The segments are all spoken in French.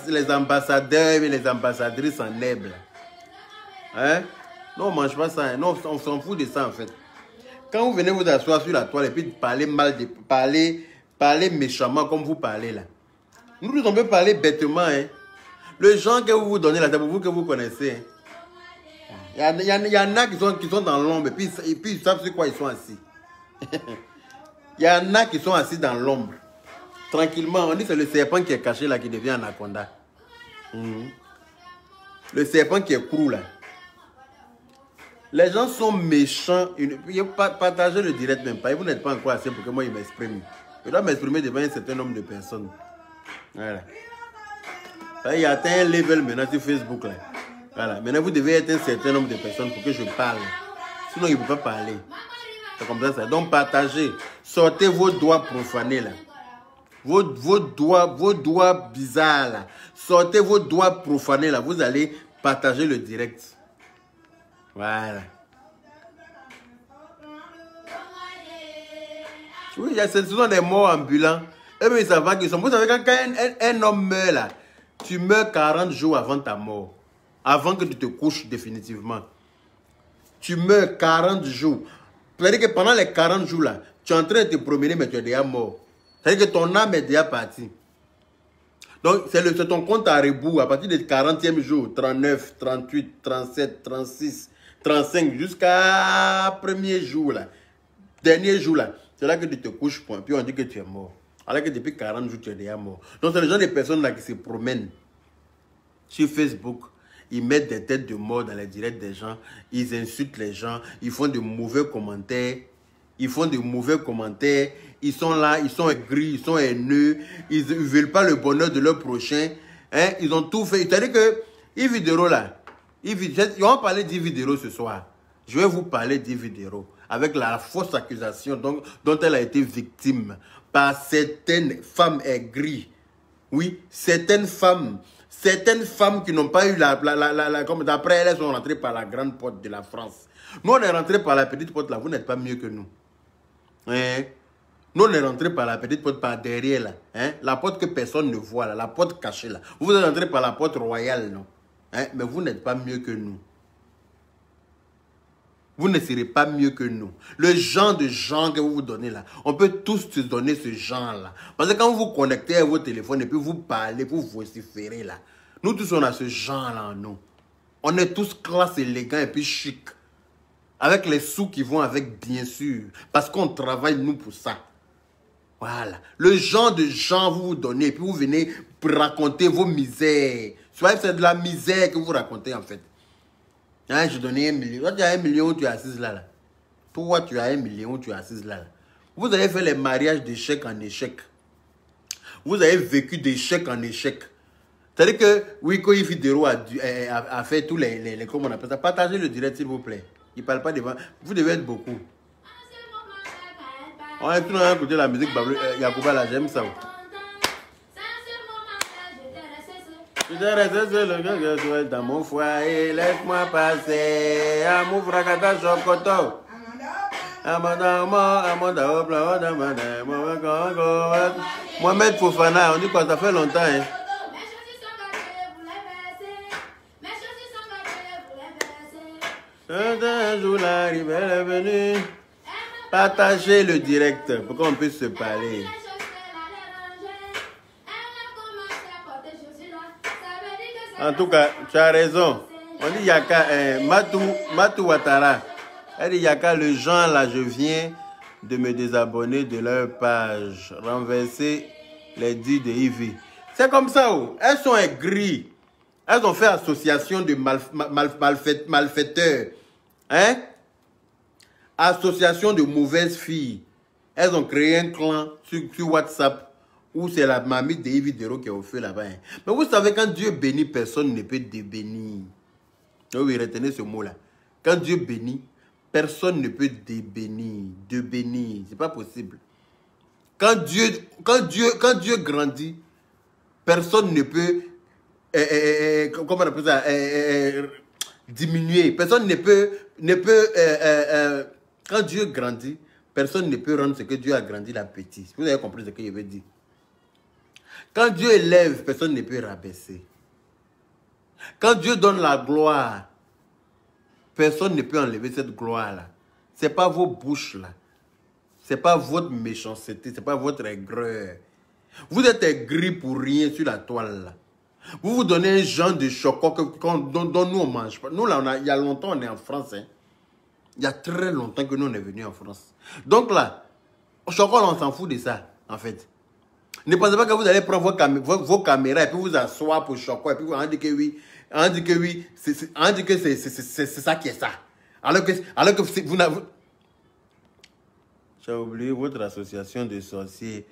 les ambassadeurs et les ambassadrices en herbe. Hein? Non, on ne mange pas ça. Hein. Non, on s'en fout de ça en fait. Quand vous venez vous asseoir sur la toile et puis parler mal, parler méchamment comme vous parlez là. Nous, on peut parler bêtement. Hein. Le genre que vous vous donnez là, c'est pour vous que vous connaissez. Hein. Il y en a qui sont dans l'ombre et puis ils savent sur quoi ils sont assis. Il y en a qui sont assis dans l'ombre. Tranquillement, on dit que c'est le serpent qui est caché là qui devient anaconda. Le serpent qui est crou là. Les gens sont méchants. Partagez le direct même pas. Vous n'êtes pas encore assez pour que moi il m'exprime. Je dois m'exprimer devant un certain nombre de personnes. Voilà. Il y a atteint un level maintenant sur Facebook là. Voilà. Maintenant vous devez être un certain nombre de personnes pour que je parle. Sinon il ne peut pas parler. C'est comme ça. Donc partagez. Sortez vos doigts profanés là. Vos doigts bizarres là. Sortez vos doigts profanés là. Vous allez partager le direct. Voilà. Oui, ce sont des morts ambulants. Eux, mais ils savent qu'ils sont. Vous savez, quand un homme meurt là, tu meurs 40 jours avant ta mort. Avant que tu te couches définitivement. Tu meurs 40 jours. C'est-à-dire que pendant les 40 jours là, tu es en train de te promener, mais tu es déjà mort. C'est-à-dire que ton âme est déjà partie. Donc, c'est ton compte à rebours à partir du 40e jour, 39, 38, 37, 36, 35, jusqu'à premier jour là. Dernier jour là. C'est là que tu te couches, puis on dit que tu es mort. Alors que depuis 40 jours, tu es déjà mort. Donc, c'est le genre de personnes là qui se promènent sur Facebook. Ils mettent des têtes de mort dans les directs des gens. Ils insultent les gens. Ils font de mauvais commentaires. Ils sont là, ils sont aigris, ils sont haineux. Ils ne veulent pas le bonheur de leur prochain. Hein? Ils ont tout fait. C'est-à-dire que Yves Dero là, on va parler d'Yves Dero ce soir. Je vais vous parler d'Yves Dero avec la fausse accusation dont elle a été victime par certaines femmes aigries. Oui, certaines femmes qui n'ont pas eu comme d'après elles sont rentrées par la grande porte de la France. Nous, on est rentrés par la petite porte là, vous n'êtes pas mieux que nous. Hein? Nous, on est rentrés par la petite porte par derrière là. Hein? La porte que personne ne voit là, la porte cachée là. Vous êtes rentrés par la porte royale, non? Hein? Mais vous n'êtes pas mieux que nous. Vous ne serez pas mieux que nous. Le genre de gens que vous vous donnez là, on peut tous se donner ce genre-là. Parce que quand vous vous connectez à vos téléphones et puis vous parlez, vous vociférez là, nous tous on a ce genre-là en nous. On est tous classe, élégants et puis chic. Avec les sous qui vont avec, bien sûr. Parce qu'on travaille nous pour ça. Voilà. Le genre de gens vous vous donnez et puis vous venez raconter vos misères. C'est de la misère que vous racontez en fait. Hein, je donnais 1 million. Toi, tu as 1 million où tu es assise là. Toi, tu as 1 million où tu es assise là. Vous avez fait les mariages d'échec en échec. Vous avez vécu d'échec en échec. C'est-à-dire que, oui, quand Yves Dero a fait tous les comment on appelle ça, partagez le direct s'il vous plaît. Il ne parle pas devant. Vous devez être beaucoup. On est tout à écouter la musique Yacouba là, j'aime ça. Je te reste seul le gars que tu es dans mon foyer, laisse-moi passer, amour fracata chocoto. Mohamed Fofana, on dit quoi, ça fait longtemps, hein. Un jour la rivière est venue. Partagez le direct pour qu'on puisse se parler. En tout cas, tu as raison. On dit Yaka, Matou Ouattara. Elle dit Yaka, le genre là, je viens de me désabonner de leur page. Renverser les dits de Ivy. C'est comme ça, oh. Elles sont aigries. Elles ont fait association de malfaiteurs. Hein? Association de mauvaises filles. Elles ont créé un clan sur WhatsApp où c'est la mamie de Yves Dero qui est au feu là-bas. Hein. Mais vous savez, quand Dieu bénit, personne ne peut débénir. Oui, retenez ce mot-là. Quand Dieu bénit, personne ne peut débénir. Débénir, c'est pas possible. Quand Dieu grandit, personne ne peut comment on appelle ça, diminuer. Personne ne peut quand Dieu grandit, personne ne peut rendre ce que Dieu a grandi la petite. Vous avez compris ce que je veux dire. Quand Dieu élève, personne ne peut rabaisser. Quand Dieu donne la gloire, personne ne peut enlever cette gloire-là. Ce n'est pas vos bouches là. Ce n'est pas votre méchanceté, ce n'est pas votre aigreur. Vous êtes aigris pour rien sur la toile là. Vous vous donnez un genre de chocolat dont nous on ne mange pas. Nous là, il y a longtemps on est en France. Hein. Il y a très longtemps que nous on est venus en France. Donc là, au chocolat on s'en fout de ça en fait. Ne pensez pas que vous allez prendre vos caméras et puis vous asseoir pour le chocolat et puis on dit que oui. On dit que oui, on dit que c'est ça qui est ça. Alors que vous n'avez... J'ai oublié votre association de sorciers.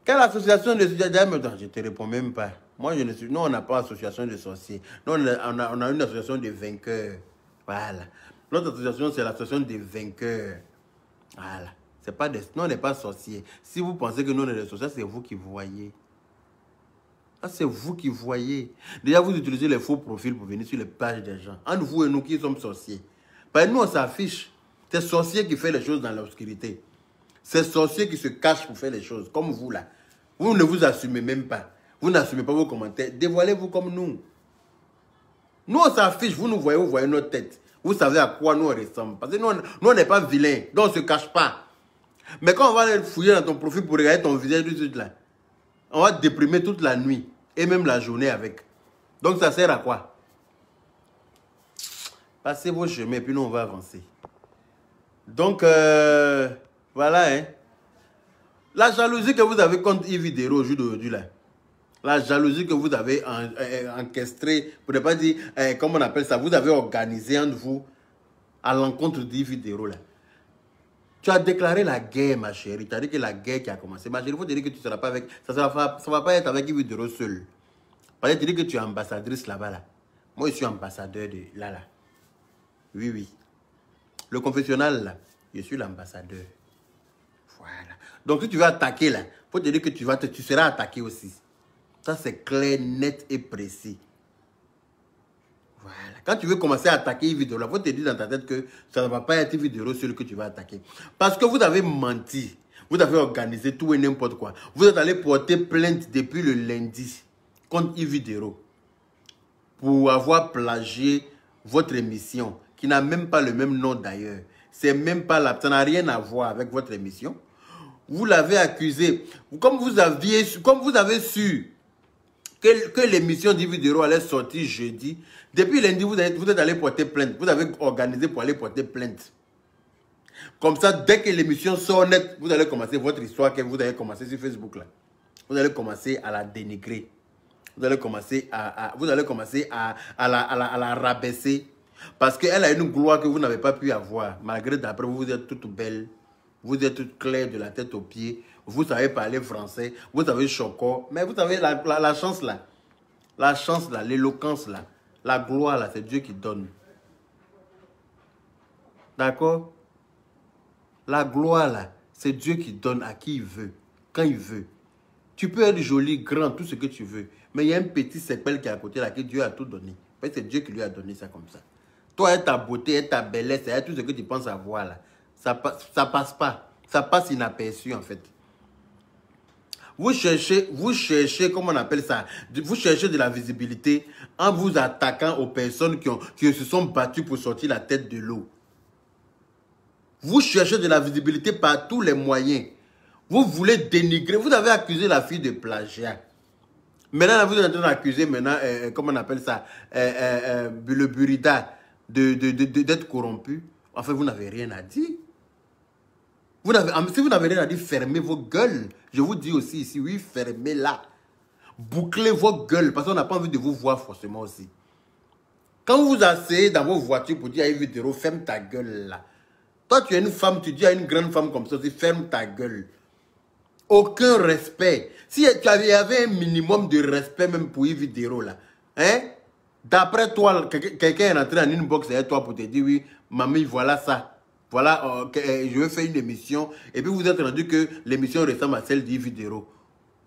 Quelle association de sorciers? Je ne te réponds même pas. Moi, je ne suis... Nous, on n'a pas association de sorciers. Nous, on a une association de vainqueurs. Voilà. Notre association, c'est l'association des vainqueurs. Voilà. C'est pas des... Nous, on n'est pas sorciers. Si vous pensez que nous, on est des sorciers, c'est vous qui voyez. C'est vous qui voyez. Déjà, vous utilisez les faux profils pour venir sur les pages des gens. Entre vous et nous qui sommes sorciers. Parce que nous, on s'affiche. C'est sorcier qui fait les choses dans l'obscurité. C'est sorcier qui se cache pour faire les choses, comme vous là. Vous ne vous assumez même pas. Vous n'assumez pas vos commentaires. Dévoilez-vous comme nous. Nous, on s'affiche. Vous nous voyez, vous voyez notre tête. Vous savez à quoi nous on ressemble. Parce que nous, on n'est pas vilains. Donc, on ne se cache pas. Mais quand on va aller fouiller dans ton profil pour regarder ton visage tout de suite là, on va déprimer toute la nuit. Et même la journée avec. Donc ça sert à quoi? Passez vos chemins et puis nous on va avancer. Donc voilà hein. La jalousie que vous avez contre Yves Vidéro au jour d'aujourd'hui là. La jalousie que vous avez encastrée, pour ne pas dire, comment on appelle ça, vous avez organisé entre vous à l'encontre d'Yves Vidéro là. Tu as déclaré la guerre, ma chérie. Tu as dit que la guerre qui a commencé. Ma chérie, il faut te dire que tu ne seras pas avec... Ça ne va pas être avec Yves Vidéro seul. Parce que tu dis que tu es ambassadrice là-bas. Là. Moi, je suis ambassadeur de là. Oui, oui. Le confessionnal, là, je suis l'ambassadeur. Voilà. Donc, si tu veux attaquer, là, il faut te dire que tu seras attaqué aussi. Ça, c'est clair, net et précis. Voilà. Quand tu veux commencer à attaquer Yves Vidéro, il faut te dire dans ta tête que ça ne va pas être Yves Vidéro seul que tu vas attaquer. Parce que vous avez menti. Vous avez organisé tout et n'importe quoi. Vous êtes allé porter plainte depuis le lundi contre Yves Vidéro pour avoir plagié votre émission qui n'a même pas le même nom d'ailleurs. C'est même pas là. Ça n'a rien à voir avec votre émission. Vous l'avez accusé. Comme vous avez su que l'émission d'Yves Vidéro allait sortir jeudi, depuis lundi, vous êtes allé porter plainte. Vous avez organisé pour aller porter plainte. Comme ça, dès que l'émission sort net, vous allez commencer votre histoire que vous avez commencé sur Facebook. Là. Vous allez commencer à la dénigrer. Vous allez commencer à la rabaisser. Parce qu'elle a une gloire que vous n'avez pas pu avoir. Malgré d'après vous êtes toute belle. Vous êtes toute claire de la tête aux pieds. Vous savez parler français. Vous avez choco. Mais vous avez la chance là. La chance là, l'éloquence là. La gloire là, c'est Dieu qui donne. D'accord? La gloire là, c'est Dieu qui donne à qui il veut. Quand il veut. Tu peux être joli, grand, tout ce que tu veux. Mais il y a un petit sépel qui est à côté là, que Dieu a tout donné. C'est Dieu qui lui a donné ça comme ça. Toi, et ta beauté, et ta bellesse, et tout ce que tu penses avoir là, ça passe pas. Ça passe inaperçu en fait. Vous cherchez, comment on appelle ça? Vous cherchez de la visibilité en vous attaquant aux personnes qui se sont battues pour sortir la tête de l'eau. Vous cherchez de la visibilité par tous les moyens. Vous voulez dénigrer. Vous avez accusé la fille de plagiat. Maintenant, vous êtes en train d'accuser, comment on appelle ça, le Burida d'être corrompu. En fait, vous n'avez rien à dire. Si vous n'avez rien à dire, fermez vos gueules. Je vous dis aussi ici, oui, fermez-la. Bouclez vos gueules, parce qu'on n'a pas envie de vous voir forcément aussi. Quand vous asseyez dans vos voitures pour dire à Yves Vidéro, ferme ta gueule là. Toi, tu es une femme, tu dis à une grande femme comme ça, tu ferme ta gueule. Aucun respect. Si tu avais un minimum de respect même pour Yves Vidéro là, hein? D'après toi, quelqu'un est entré en inbox derrière toi pour te dire, oui, mamie, voilà ça. Voilà, je vais faire une émission. Et puis vous êtes rendu que l'émission ressemble à celle d'Yves Vidéro.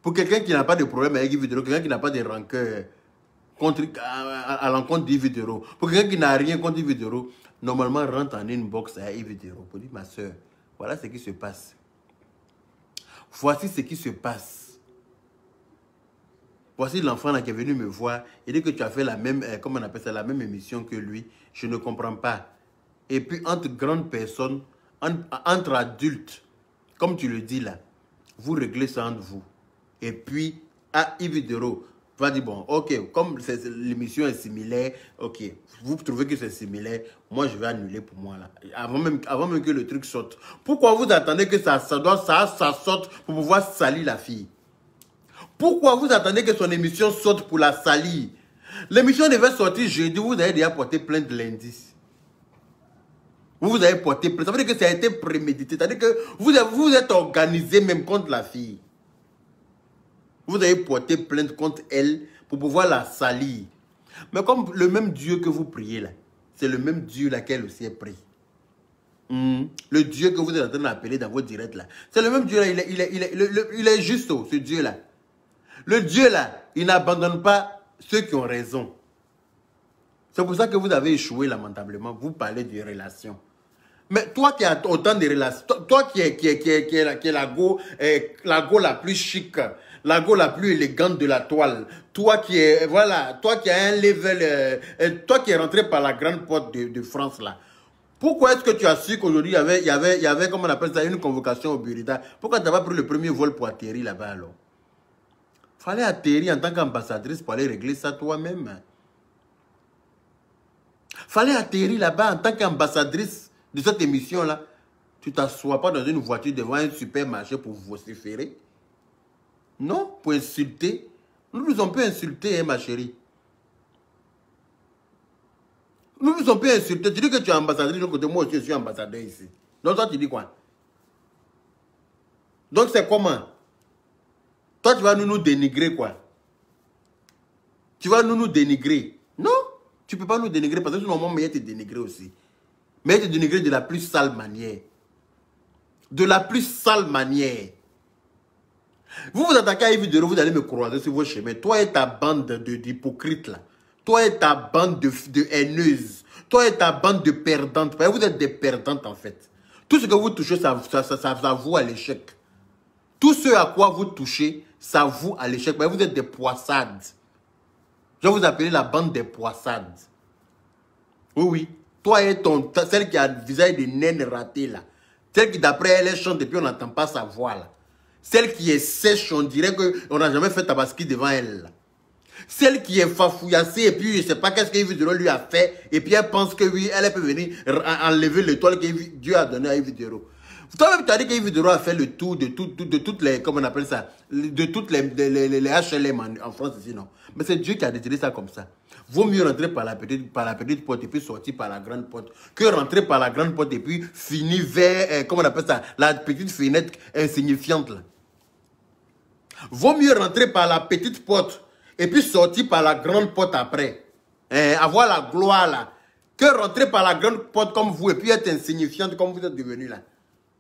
Pour quelqu'un qui n'a pas de problème avec Yves Vidéro, quelqu'un qui n'a pas de rancœur à l'encontre d'Yves Vidéro, pour quelqu'un qui n'a rien contre Yves Vidéro, normalement rentre en inbox à Yves Vidéro pour dire, ma soeur, voilà ce qui se passe. Voici ce qui se passe. Voici l'enfant là qui est venu me voir. Il dit que tu as fait la même, comment on appelle ça, la même émission que lui. Je ne comprends pas. Et puis, entre grandes personnes, entre adultes, comme tu le dis là, vous réglez ça entre vous. Et puis, à Yves Dero va dire, bon, ok, comme l'émission est similaire, ok, vous trouvez que c'est similaire, moi je vais annuler pour moi là. Avant même que le truc sorte. Pourquoi vous attendez que ça sorte pour pouvoir salir la fille? Pourquoi vous attendez que son émission sorte pour la salir? L'émission devait sortir jeudi, vous avez déjà porté plainte lundi. Vous avez porté plainte, ça veut dire que ça a été prémédité, c'est-à-dire que vous êtes organisé même contre la fille. Vous avez porté plainte contre elle pour pouvoir la salir. Mais comme le même Dieu que vous priez là, c'est le même Dieu là qu'elle aussi est pris. Le Dieu que vous êtes en train d'appeler dans votre direct là, c'est le même Dieu là, il est juste, ce Dieu là. Le Dieu là, il n'abandonne pas ceux qui ont raison. C'est pour ça que vous avez échoué lamentablement. Vous parlez de relations. Mais toi qui as autant de relations, toi qui est la go la plus chic, la go la plus élégante de la toile, toi qui est, voilà, toi qui as un level, toi qui es rentré par la grande porte de France là. Pourquoi est-ce que tu as su qu'aujourd'hui il y avait, comment on appelle ça, une convocation au Burida? Pourquoi tu n'as pas pris le premier vol pour atterrir là-bas alors? Fallait atterrir en tant qu'ambassadrice pour aller régler ça toi-même. Fallait atterrir là-bas en tant qu'ambassadrice de cette émission-là. Tu ne t'assois pas dans une voiture devant un supermarché pour vociférer. Non, pour insulter. Nous nous on peut insulter, hein, ma chérie. Nous nous on peut insulter. Tu dis que tu es ambassadrice de l'autre côté, moi aussi je suis ambassadeur ici. Donc toi tu dis quoi? Donc c'est comment? Toi tu vas nous dénigrer quoi? Tu vas nous dénigrer. Non, tu ne peux pas nous dénigrer parce que sinon moi je te dénigrer aussi. Mais je te dénigrer de la plus sale manière. De la plus sale manière. Vous vous attaquez à Yves Dero, vous allez me croiser sur vos chemins. Toi et ta bande d'hypocrites là. Toi et ta bande de haineuses. Toi et ta bande de perdantes. Vous êtes des perdantes en fait. Tout ce que vous touchez, ça vaut à l'échec. Tout ce à quoi vous touchez, ça vaut à l'échec. Vous êtes des poissades. Je vais vous appeler la bande des poissades. Oui, oui. Toi et celle qui a le visage de naine raté là. Celle qui d'après elle chante et puis on n'entend pas sa voix là. Celle qui est sèche, on dirait qu'on n'a jamais fait tabaski devant elle là. Celle qui est fafouillassée et puis je ne sais pas qu'est-ce qu'Yves Dero lui a fait. Et puis elle pense que oui, elle peut venir enlever l'étoile que Dieu a donnée à Yves Dero. Toi-même, tu as dit qu'Yves Dero a fait le tour de toutes les, comment on appelle ça, de toutes les HLM en France ici, non. Mais c'est Dieu qui a décidé ça comme ça. Vaut mieux rentrer par la petite porte et puis sortir par la grande porte que rentrer par la grande porte et puis finir vers, comment on appelle ça, la petite fenêtre insignifiante là. Vaut mieux rentrer par la petite porte et puis sortir par la grande porte après. Avoir la gloire là. Que rentrer par la grande porte comme vous et puis être insignifiante comme vous êtes devenu là.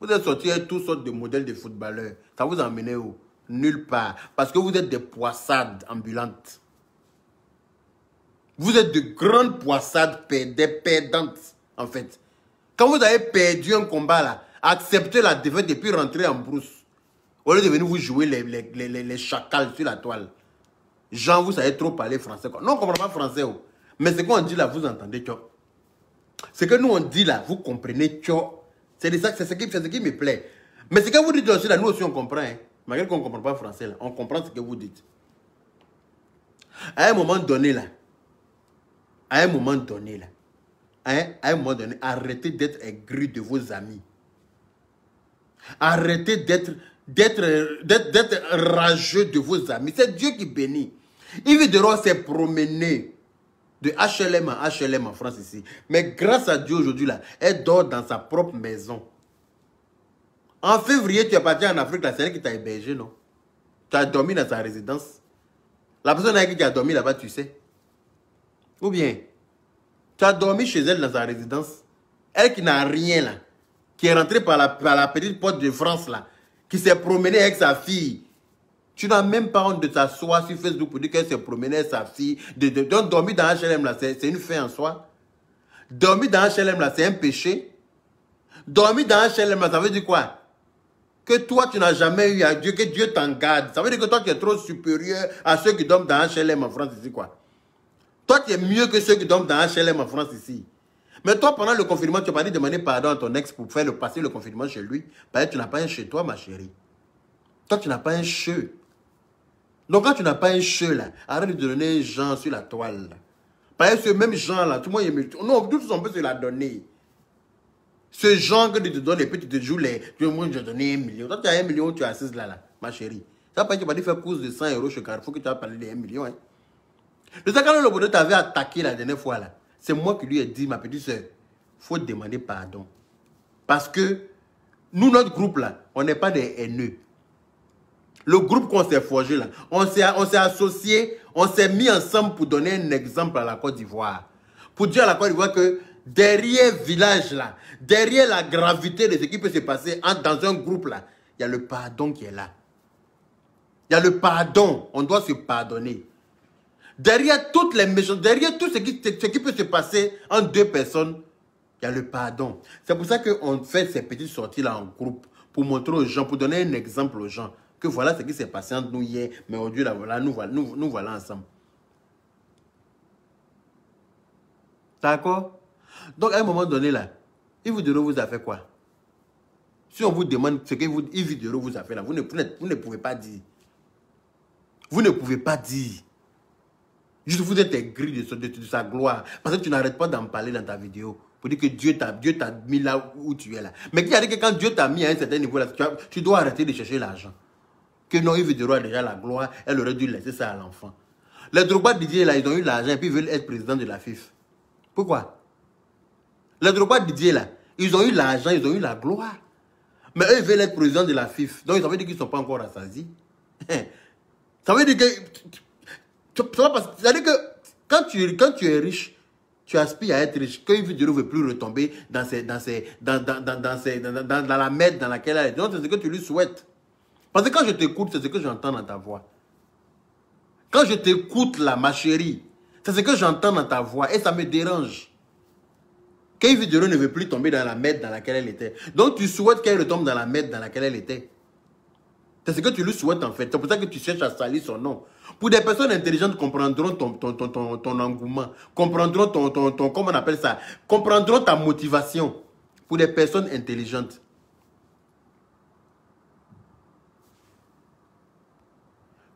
Vous êtes sortis avec toutes sortes de modèles de footballeurs. Ça vous emmène où? Nulle part. Parce que vous êtes des poissades ambulantes. Vous êtes de grandes poissades perdantes, en fait. Quand vous avez perdu un combat là, acceptez la défaite et puis rentrez en brousse. Au lieu de venir vous jouer les chacals sur la toile. Jean, vous savez trop parler français. Quoi. Non, on ne comprend pas français. Oh. Mais ce qu'on dit là, vous entendez, tcho. Ce que nous on dit là, vous comprenez, tcho. C'est ce qui me plaît. Mais ce que vous dites aussi là, nous aussi on comprend. Hein. Malgré qu'on ne comprend pas français là, on comprend ce que vous dites. À un moment donné là, arrêtez d'être aigri de vos amis. Arrêtez d'être rageux de vos amis. C'est Dieu qui bénit. Yves Dero s'est promené de HLM à HLM en France ici. Mais grâce à Dieu aujourd'hui là, elle dort dans sa propre maison. En février, tu es parti en Afrique, c'est elle qui t'a hébergé, non? Tu as dormi dans sa résidence. La personne avec qui tu as dormi là-bas, tu sais. Ou bien, tu as dormi chez elle dans sa résidence. Elle qui n'a rien là. Qui est rentrée par la petite porte de France là. Qui s'est promenée avec sa fille. Tu n'as même pas honte de t'asseoir sur Facebook pour dire qu'elle s'est promenée avec sa fille. Donc dormir dans HLM là, c'est une fin en soi. Dormir dans HLM là, c'est un péché. Dormir dans HLM là, ça veut dire quoi? que toi, tu n'as jamais eu à Dieu, que Dieu t'en garde. Ça veut dire que toi, tu es trop supérieur à ceux qui dorment dans HLM en France ici, quoi. Toi, tu es mieux que ceux qui dorment dans HLM en France ici. Mais toi, pendant le confinement, tu n'as pas dit demander pardon à ton ex pour faire passer le confinement chez lui. Parce que tu n'as pas un chez toi, ma chérie. Toi, tu n'as pas un che. Donc, quand tu n'as pas un che, là, arrête de donner un genre sur la toile. Là. Parce que ce même genre-là, tout le monde aime. Non, tous on peut se la donner. Ce genre que tu te donnes et puis tu te joues les... Tu moi, je donné 1 million. Toi, tu as 1 million, tu es assise là, ma chérie. Ça veut pas dire que tu vas faire course de 100 € chez Carrefour que tu vas parler de 1 million. Hein. Le temps quand le bonheur t'avait attaqué la dernière fois, là, c'est moi qui lui ai dit, ma petite soeur, il faut demander pardon. Parce que nous, notre groupe, là, on n'est pas des haineux. Le groupe qu'on s'est forgé, là, on s'est associé, on s'est mis ensemble pour donner un exemple à la Côte d'Ivoire. Pour dire à la Côte d'Ivoire que derrière le village, là, derrière la gravité de ce qui peut se passer dans un groupe, là, il y a le pardon qui est là. Il y a le pardon. On doit se pardonner. Derrière toutes les méchancetés, derrière tout ce qui peut se passer entre deux personnes, il y a le pardon. C'est pour ça qu'on fait ces petites sorties-là en groupe, pour montrer aux gens, pour donner un exemple aux gens, que voilà ce qui s'est passé entre nous hier, mais aujourd'hui, là, voilà, nous voilà ensemble. D'accord? Donc, à un moment donné, là, Yves Dero vous a fait quoi? Si on vous demande ce que Yves Dero vous a fait, là, vous ne pouvez pas dire. Vous ne pouvez pas dire. Juste vous êtes aigri de sa gloire. Parce que tu n'arrêtes pas d'en parler dans ta vidéo. Pour dire que Dieu t'a mis là où tu es là. Mais qui a dit que quand Dieu t'a mis à un certain niveau là, tu dois arrêter de chercher l'argent. Que non, Yves Dero a déjà la gloire, elle aurait dû laisser ça à l'enfant. Les Drogba Didier là, ils ont eu l'argent et puis ils veulent être président de la FIF. Pourquoi? Les Drogba Didier là, ils ont eu l'argent, ils ont eu la gloire. Mais eux, ils veulent être président de la FIF. Donc ça veut dire qu'ils ne sont pas encore rassasiés. Ça veut dire que... C'est-à-dire que quand tu es riche, tu aspires à être riche. Quand Yves Dero ne veut plus retomber dans la merde dans laquelle elle est. Donc c'est ce que tu lui souhaites. Parce que quand je t'écoute, c'est ce que j'entends dans ta voix. Quand je t'écoute là, ma chérie, c'est ce que j'entends dans ta voix et ça me dérange. Que Yves Dero ne veut plus tomber dans la merde dans laquelle elle était. Donc tu souhaites qu'elle retombe dans la merde dans laquelle elle était. C'est ce que tu lui souhaites en fait. C'est pour ça que tu cherches à salir son nom. Pour des personnes intelligentes, comprendront ton engouement. Comprendront comment on appelle ça? Comprendront ta motivation. Pour des personnes intelligentes.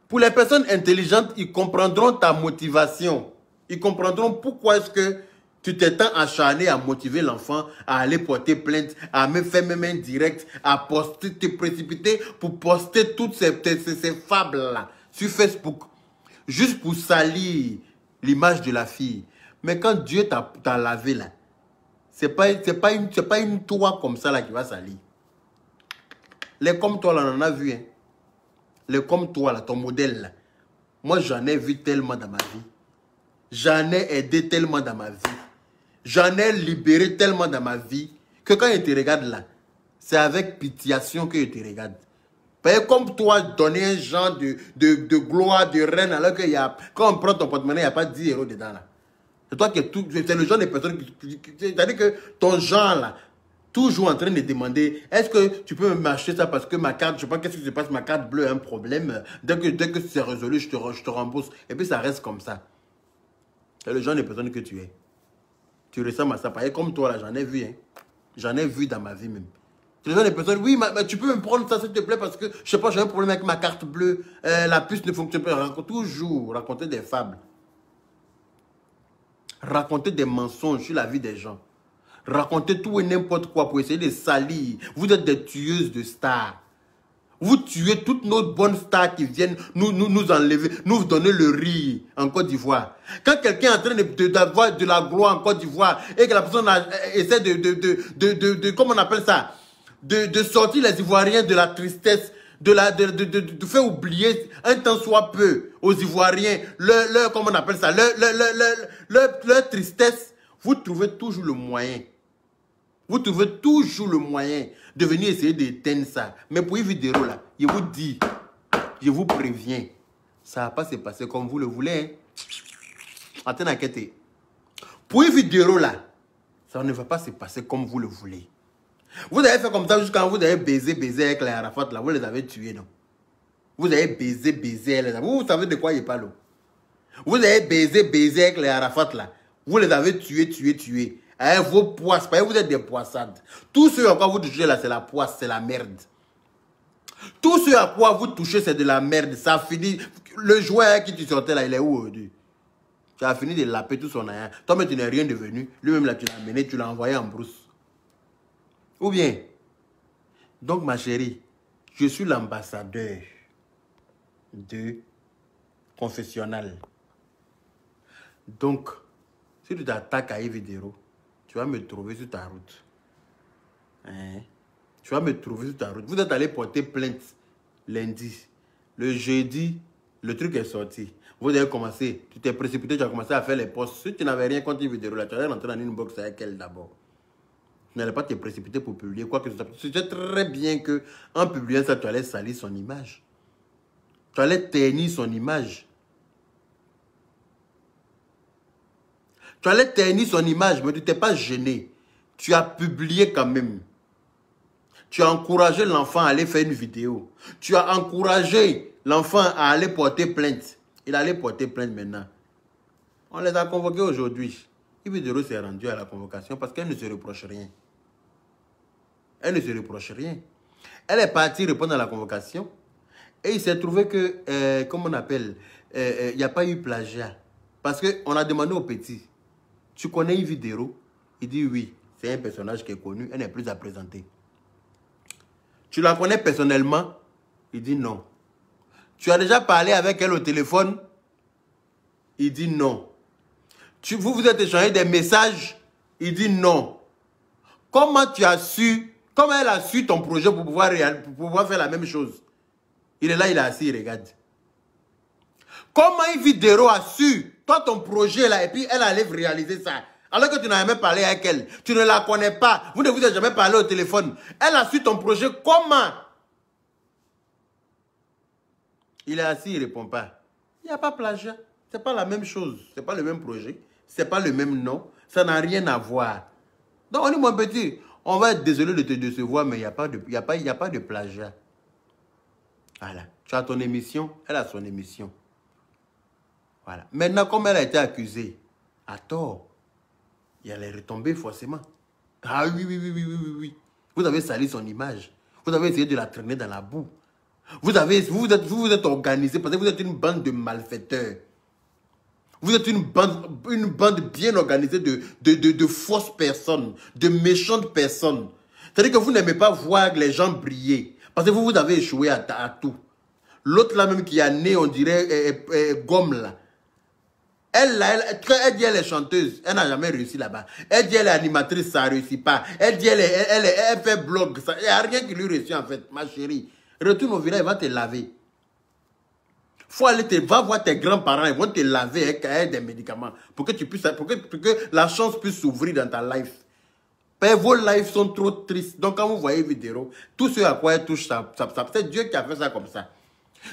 Pour les personnes intelligentes, ils comprendront ta motivation. Ils comprendront pourquoi est-ce que tu t'es tant acharné à motiver l'enfant, à aller porter plainte, à me faire même un direct, à poster, te précipiter pour poster toutes ces fables-là sur Facebook. Juste pour salir l'image de la fille. Mais quand Dieu t'a lavé là, c'est pas une toi comme ça là qui va salir. Les comme toi là, on en a vu. Hein. Les comme toi là, ton modèle là. Moi j'en ai vu tellement dans ma vie. J'en ai aidé tellement dans ma vie. J'en ai libéré tellement dans ma vie que quand je te regarde là, c'est avec pitiation que je te regarde. Parce que comme toi, donner un genre de gloire, de reine, alors que quand on prend ton porte-monnaie, il n'y a pas 10 € dedans là. C'est toi qui es tout. C'est le genre de personne qui. C'est-à-dire que ton genre là, toujours en train de demander, est-ce que tu peux m'acheter ça parce que ma carte, je sais pas qu'est-ce qui se passe, ma carte bleue a un problème. Dès que c'est résolu, je te rembourse. Et puis ça reste comme ça. C'est le genre de personne que tu es. Tu ressembles à ça. Pareil comme toi là, j'en ai vu. Hein. J'en ai vu dans ma vie même. C'est le genre de personnes, oui, mais tu peux me prendre ça s'il te plaît parce que, je sais pas, j'ai un problème avec ma carte bleue. La puce ne fonctionne pas. Toujours raconter des fables. Raconter des mensonges sur la vie des gens. Raconter tout et n'importe quoi pour essayer de salir. Vous êtes des tueuses de stars. Vous tuez toutes nos bonnes stars qui viennent nous enlever, nous donner le rire en Côte d'Ivoire. Quand quelqu'un est en train d'avoir de la gloire en Côte d'Ivoire et que la personne essaie comment on appelle ça, de sortir les Ivoiriens de la tristesse, de faire oublier un temps soit peu aux Ivoiriens, comment on appelle ça, leur tristesse, vous trouvez toujours le moyen. Vous trouvez toujours le moyen de venir essayer d'éteindre ça. Mais pour Yves Dero, là, je vous dis, je vous préviens, ça ne va pas se passer comme vous le voulez. Hein. Attendez, pour Yves Dero, là, ça ne va pas se passer comme vous le voulez. Vous avez fait comme ça jusqu'à vous avez baisé avec les Arafat là. Vous les avez tués, non? Vous avez baisé les Arafat. Vous savez de quoi il parle? Vous avez baisé avec les Arafat là. Vous les avez tués. Avec vos poisses. Parce que vous êtes des poissades. Tout ce à quoi vous touchez là, c'est la poisse, c'est la merde. Tout ce à quoi vous touchez, c'est de la merde. Ça finit. Le joueur qui tu sortais là, il est où aujourd'hui? Tu as fini de laper tout son aïe. Toi-même, tu n'es rien devenu. Lui-même là, tu l'as amené, tu l'as envoyé en brousse. Ou bien, donc ma chérie, je suis l'ambassadeur de confessionnal. Donc, si tu t'attaques à Yves Dero, tu vas me trouver sur ta route. Hein? Tu vas me trouver sur ta route. Vous êtes allé porter plainte lundi. Le jeudi, le truc est sorti. Vous avez commencé, tu t'es précipité, tu as commencé à faire les posts. Si tu n'avais rien contre Yves Dero, là, tu allais rentrer dans une box avec elle d'abord. Tu n'allais pas te précipiter pour publier quoi que ce soit. Tu sais très bien qu'en publiant ça, tu allais salir son image. Tu allais ternir son image. Tu allais ternir son image, mais tu t'es pas gêné. Tu as publié quand même. Tu as encouragé l'enfant à aller faire une vidéo. Tu as encouragé l'enfant à aller porter plainte. Il allait porter plainte maintenant. On les a convoqués aujourd'hui. Yves Dero s'est rendu à la convocation parce qu'elle ne se reproche rien. Elle ne se reproche rien. Elle est partie répondre à la convocation. Et il s'est trouvé que, comment on appelle, il n'y a pas eu plagiat. Parce qu'on a demandé au petit, tu connais Yves Dero? Il dit oui, c'est un personnage qui est connu, elle n'est plus à présenter. Tu la connais personnellement? Il dit non. Tu as déjà parlé avec elle au téléphone? Il dit non. Vous vous êtes échangé des messages? Il dit non. Comment tu as su, comment elle a su ton projet pour pouvoir faire la même chose? Il est là, il est assis, il regarde. Comment Yves Dero a su, toi ton projet là, et puis elle allait réaliser ça? Alors que tu n'as jamais parlé avec elle. Tu ne la connais pas. Vous ne vous êtes jamais parlé au téléphone. Elle a su ton projet comment? Il est assis, il ne répond pas. Il n'y a pas plagiat. Ce n'est pas la même chose. Ce n'est pas le même projet. Ce n'est pas le même nom. Ça n'a rien à voir. Donc on dit, mon petit, on va être désolé de te décevoir, mais il n'y a pas de plagiat. Voilà. Tu as ton émission, elle a son émission. Voilà. Maintenant, comme elle a été accusée, à tort, il y a les retombées forcément. Ah oui. Vous avez sali son image. Vous avez essayé de la traîner dans la boue. Vous vous êtes organisé parce que vous êtes une bande de malfaiteurs. Vous êtes une bande bien organisée de fausses personnes, de méchantes personnes. C'est-à-dire que vous n'aimez pas voir les gens briller. Parce que vous avez échoué à tout. L'autre là même qui a né, on dirait, gomme là. Elle dit elle est chanteuse, elle n'a jamais réussi là-bas. Elle dit elle est animatrice, ça ne réussit pas. Elle dit elle fait blog, il n'y a rien qui lui réussit en fait, ma chérie. Retourne au village, il va te laver. Faut aller va voir tes grands-parents, ils vont te laver avec des médicaments pour que la chance puisse s'ouvrir dans ta life. Mais vos lives sont trop tristes. Donc quand vous voyez vidéo, tout ce à quoi elle touche, c'est Dieu qui a fait ça comme ça.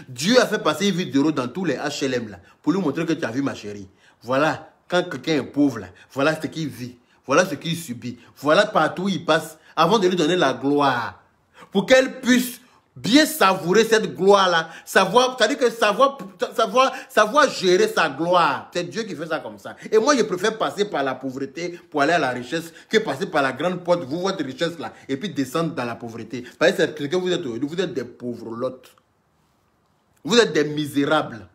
Dieu a fait passer une vidéo dans tous les HLM là, pour lui montrer que tu as vu ma chérie. Voilà, quand quelqu'un est pauvre là, voilà ce qu'il vit, voilà ce qu'il subit, voilà partout où il passe, avant de lui donner la gloire. Pour qu'elle puisse bien savourer cette gloire-là, c'est-à-dire que savoir gérer sa gloire. C'est Dieu qui fait ça comme ça. Et moi, je préfère passer par la pauvreté pour aller à la richesse que passer par la grande porte, votre richesse là, et puis descendre dans la pauvreté. Parce que c'est ce que vous êtes des pauvres lottes. Vous êtes des misérables.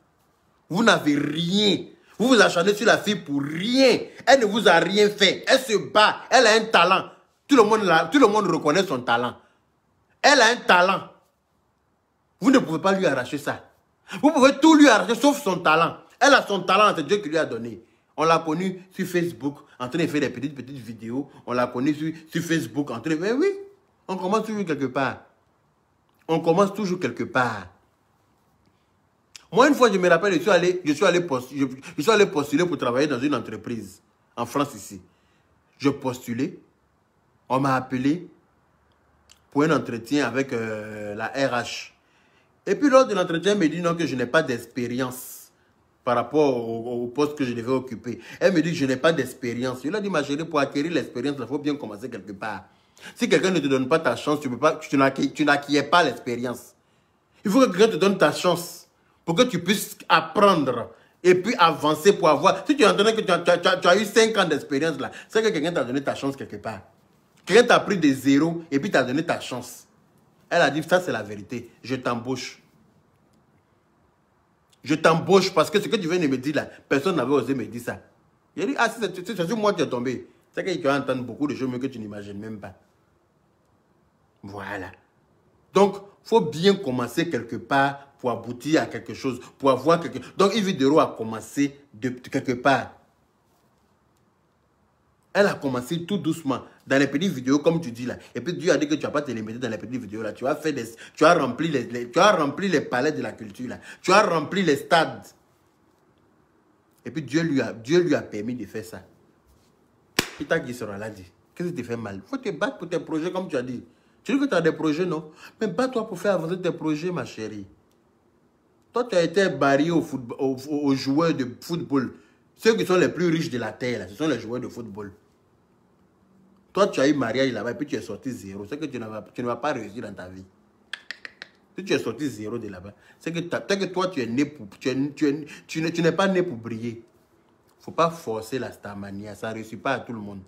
Vous n'avez rien. Vous vous acharnez sur la fille pour rien. Elle ne vous a rien fait. Elle se bat. Elle a un talent. Tout le monde reconnaît son talent. Elle a un talent. Vous ne pouvez pas lui arracher ça. Vous pouvez tout lui arracher sauf son talent. Elle a son talent, c'est Dieu qui lui a donné. On l'a connue sur Facebook en train de faire des petites vidéos. On l'a connue sur Facebook en train de... Mais oui, on commence toujours quelque part. On commence toujours quelque part. Moi, une fois, je me rappelle, je suis allé postuler pour travailler dans une entreprise en France ici. Je postulais. On m'a appelé pour un entretien avec la RH. Et puis, lors de l'entretien, elle me dit non, que je n'ai pas d'expérience par rapport au poste que je devais occuper. Elle me dit que je n'ai pas d'expérience. Je lui ai dit, ma chérie, pour acquérir l'expérience, il faut bien commencer quelque part. Si quelqu'un ne te donne pas ta chance, tu n'acquiers pas l'expérience. Il faut que quelqu'un te donne ta chance pour que tu puisses apprendre et puis avancer pour avoir... Si tu entendais que tu as eu 5 ans d'expérience là, c'est que quelqu'un t'a donné ta chance quelque part. Quelqu'un t'a pris des zéros et puis t'a donné ta chance. Elle a dit, ça c'est la vérité, je t'embauche. Je t'embauche parce que ce que tu viens de me dire là, personne n'avait osé me dire ça. J'ai dit, ah, c'est sur moi que tu es tombé. C'est que tu vas entendre beaucoup de choses que tu n'imagines même pas. Voilà. Donc, il faut bien commencer quelque part pour aboutir à quelque chose, pour avoir quelque chose. Donc, Yves Dero a commencé de quelque part. Elle a commencé tout doucement, dans les petites vidéos, comme tu dis là. Et puis Dieu a dit que tu n'as pas te les mettre dans les petites vidéos là. Tu as rempli les palais de la culture là. Tu as rempli les stades. Et puis Dieu lui a permis de faire ça. Il t'a dit, sera là dit. Qu'est-ce qui te fait mal? Il faut te battre pour tes projets comme tu as dit. Tu dis que tu as des projets, non? Mais bats-toi pour faire avancer tes projets, ma chérie. Toi, tu as été barré aux joueurs de football. Ceux qui sont les plus riches de la terre, là, ce sont les joueurs de football. Toi, tu as eu mariage là-bas et puis tu es sorti zéro. C'est que tu ne vas pas réussir dans ta vie. Si tu es sorti zéro de là-bas, c'est que toi, tu es né pour... Tu n'es pas né pour briller. Il ne faut pas forcer la starmania. Ça ne réussit pas à tout le monde.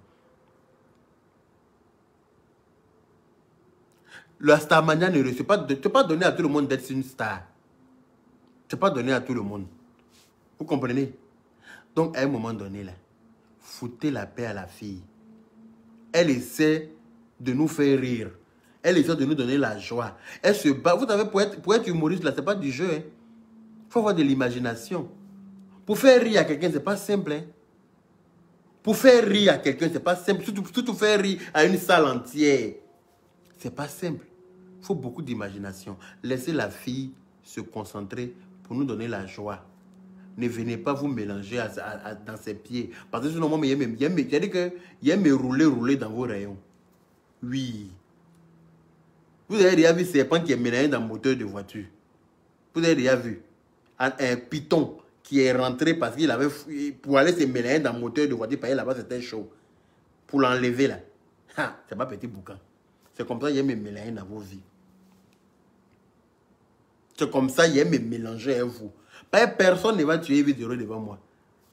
La starmania ne réussit pas. Tu ne peux pas donner à tout le monde d'être une star. Tu ne peux pas donner à tout le monde. Vous comprenez? Donc, à un moment donné, là, foutez la paix à la fille. Elle essaie de nous faire rire. Elle essaie de nous donner la joie. Elle se bat. Vous savez, pour être humoriste, là, ce n'est pas du jeu. Il faut avoir de l'imagination. Pour faire rire à quelqu'un, ce n'est pas simple. Hein? Pour faire rire à quelqu'un, ce n'est pas simple. Surtout faire rire à une salle entière. Ce n'est pas simple. Il faut beaucoup d'imagination. Laissez la fille se concentrer pour nous donner la joie. Ne venez pas vous mélanger dans ses pieds. Parce que sinon, moi, il aime rouler dans vos rayons. Oui. Vous avez déjà vu un serpent qui est mélangé dans le moteur de voiture. Vous avez déjà vu un python qui est rentré parce qu'il avait... Pour aller se mélanger dans le moteur de voiture, parce que là-bas, c'était chaud. Pour l'enlever, là. C'est pas petit boucan. C'est comme ça qu'il aime mélanger dans vos vies. C'est comme ça qu'il aime mélanger avec vous. Personne ne va tuer Yves Dero devant moi.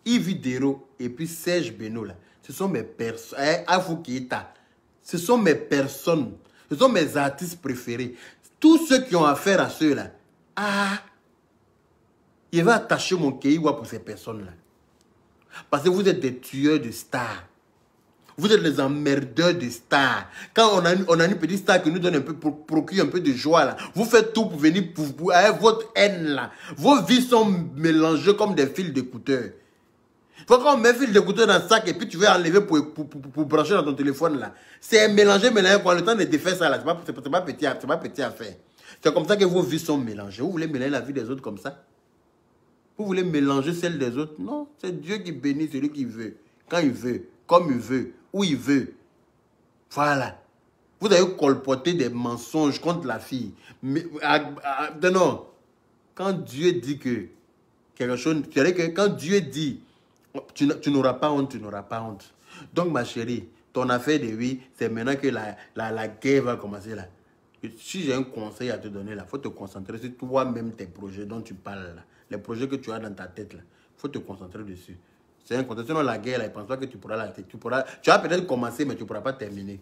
Yves Dero et puis Serge Beno, là, ce sont mes personnes. Afou Keita, ce sont mes personnes. Ce sont mes artistes préférés. Tous ceux qui ont affaire à ceux-là, il va attacher mon kéiwa pour ces personnes-là. Parce que vous êtes des tueurs de stars. Vous êtes les emmerdeurs de stars. Quand on a une petite star qui nous donne un peu, procure un peu de joie là, vous faites tout pour venir avec votre haine là. Vos vies sont mélangées comme des fils d'écouteurs. Faut qu'on met fil d'écouteurs dans le sac et puis tu veux enlever pour brancher dans ton téléphone là. C'est mélangé. Pour le temps de défaire ça là, c'est pas petit à faire. C'est comme ça que vos vies sont mélangées. Vous voulez mélanger la vie des autres comme ça? Vous voulez mélanger celle des autres? Non, c'est Dieu qui bénit celui qui veut. Quand il veut, comme il veut, où il veut. Voilà. Vous avez colporté des mensonges contre la fille. Mais, non. Quand Dieu dit que quelque chose... C'est-à-dire que quand Dieu dit tu n'auras pas honte, tu n'auras pas honte. Donc, ma chérie, ton affaire de vie, c'est maintenant que la guerre va commencer là. Si j'ai un conseil à te donner là, il faut te concentrer sur toi-même, tes projets dont tu parles là. Les projets que tu as dans ta tête là. Il faut te concentrer dessus. C'est un contexte. Sinon, la guerre, là, je ne pense pas que tu pourras la tête. Tu vas peut-être commencer, mais tu ne pourras pas terminer.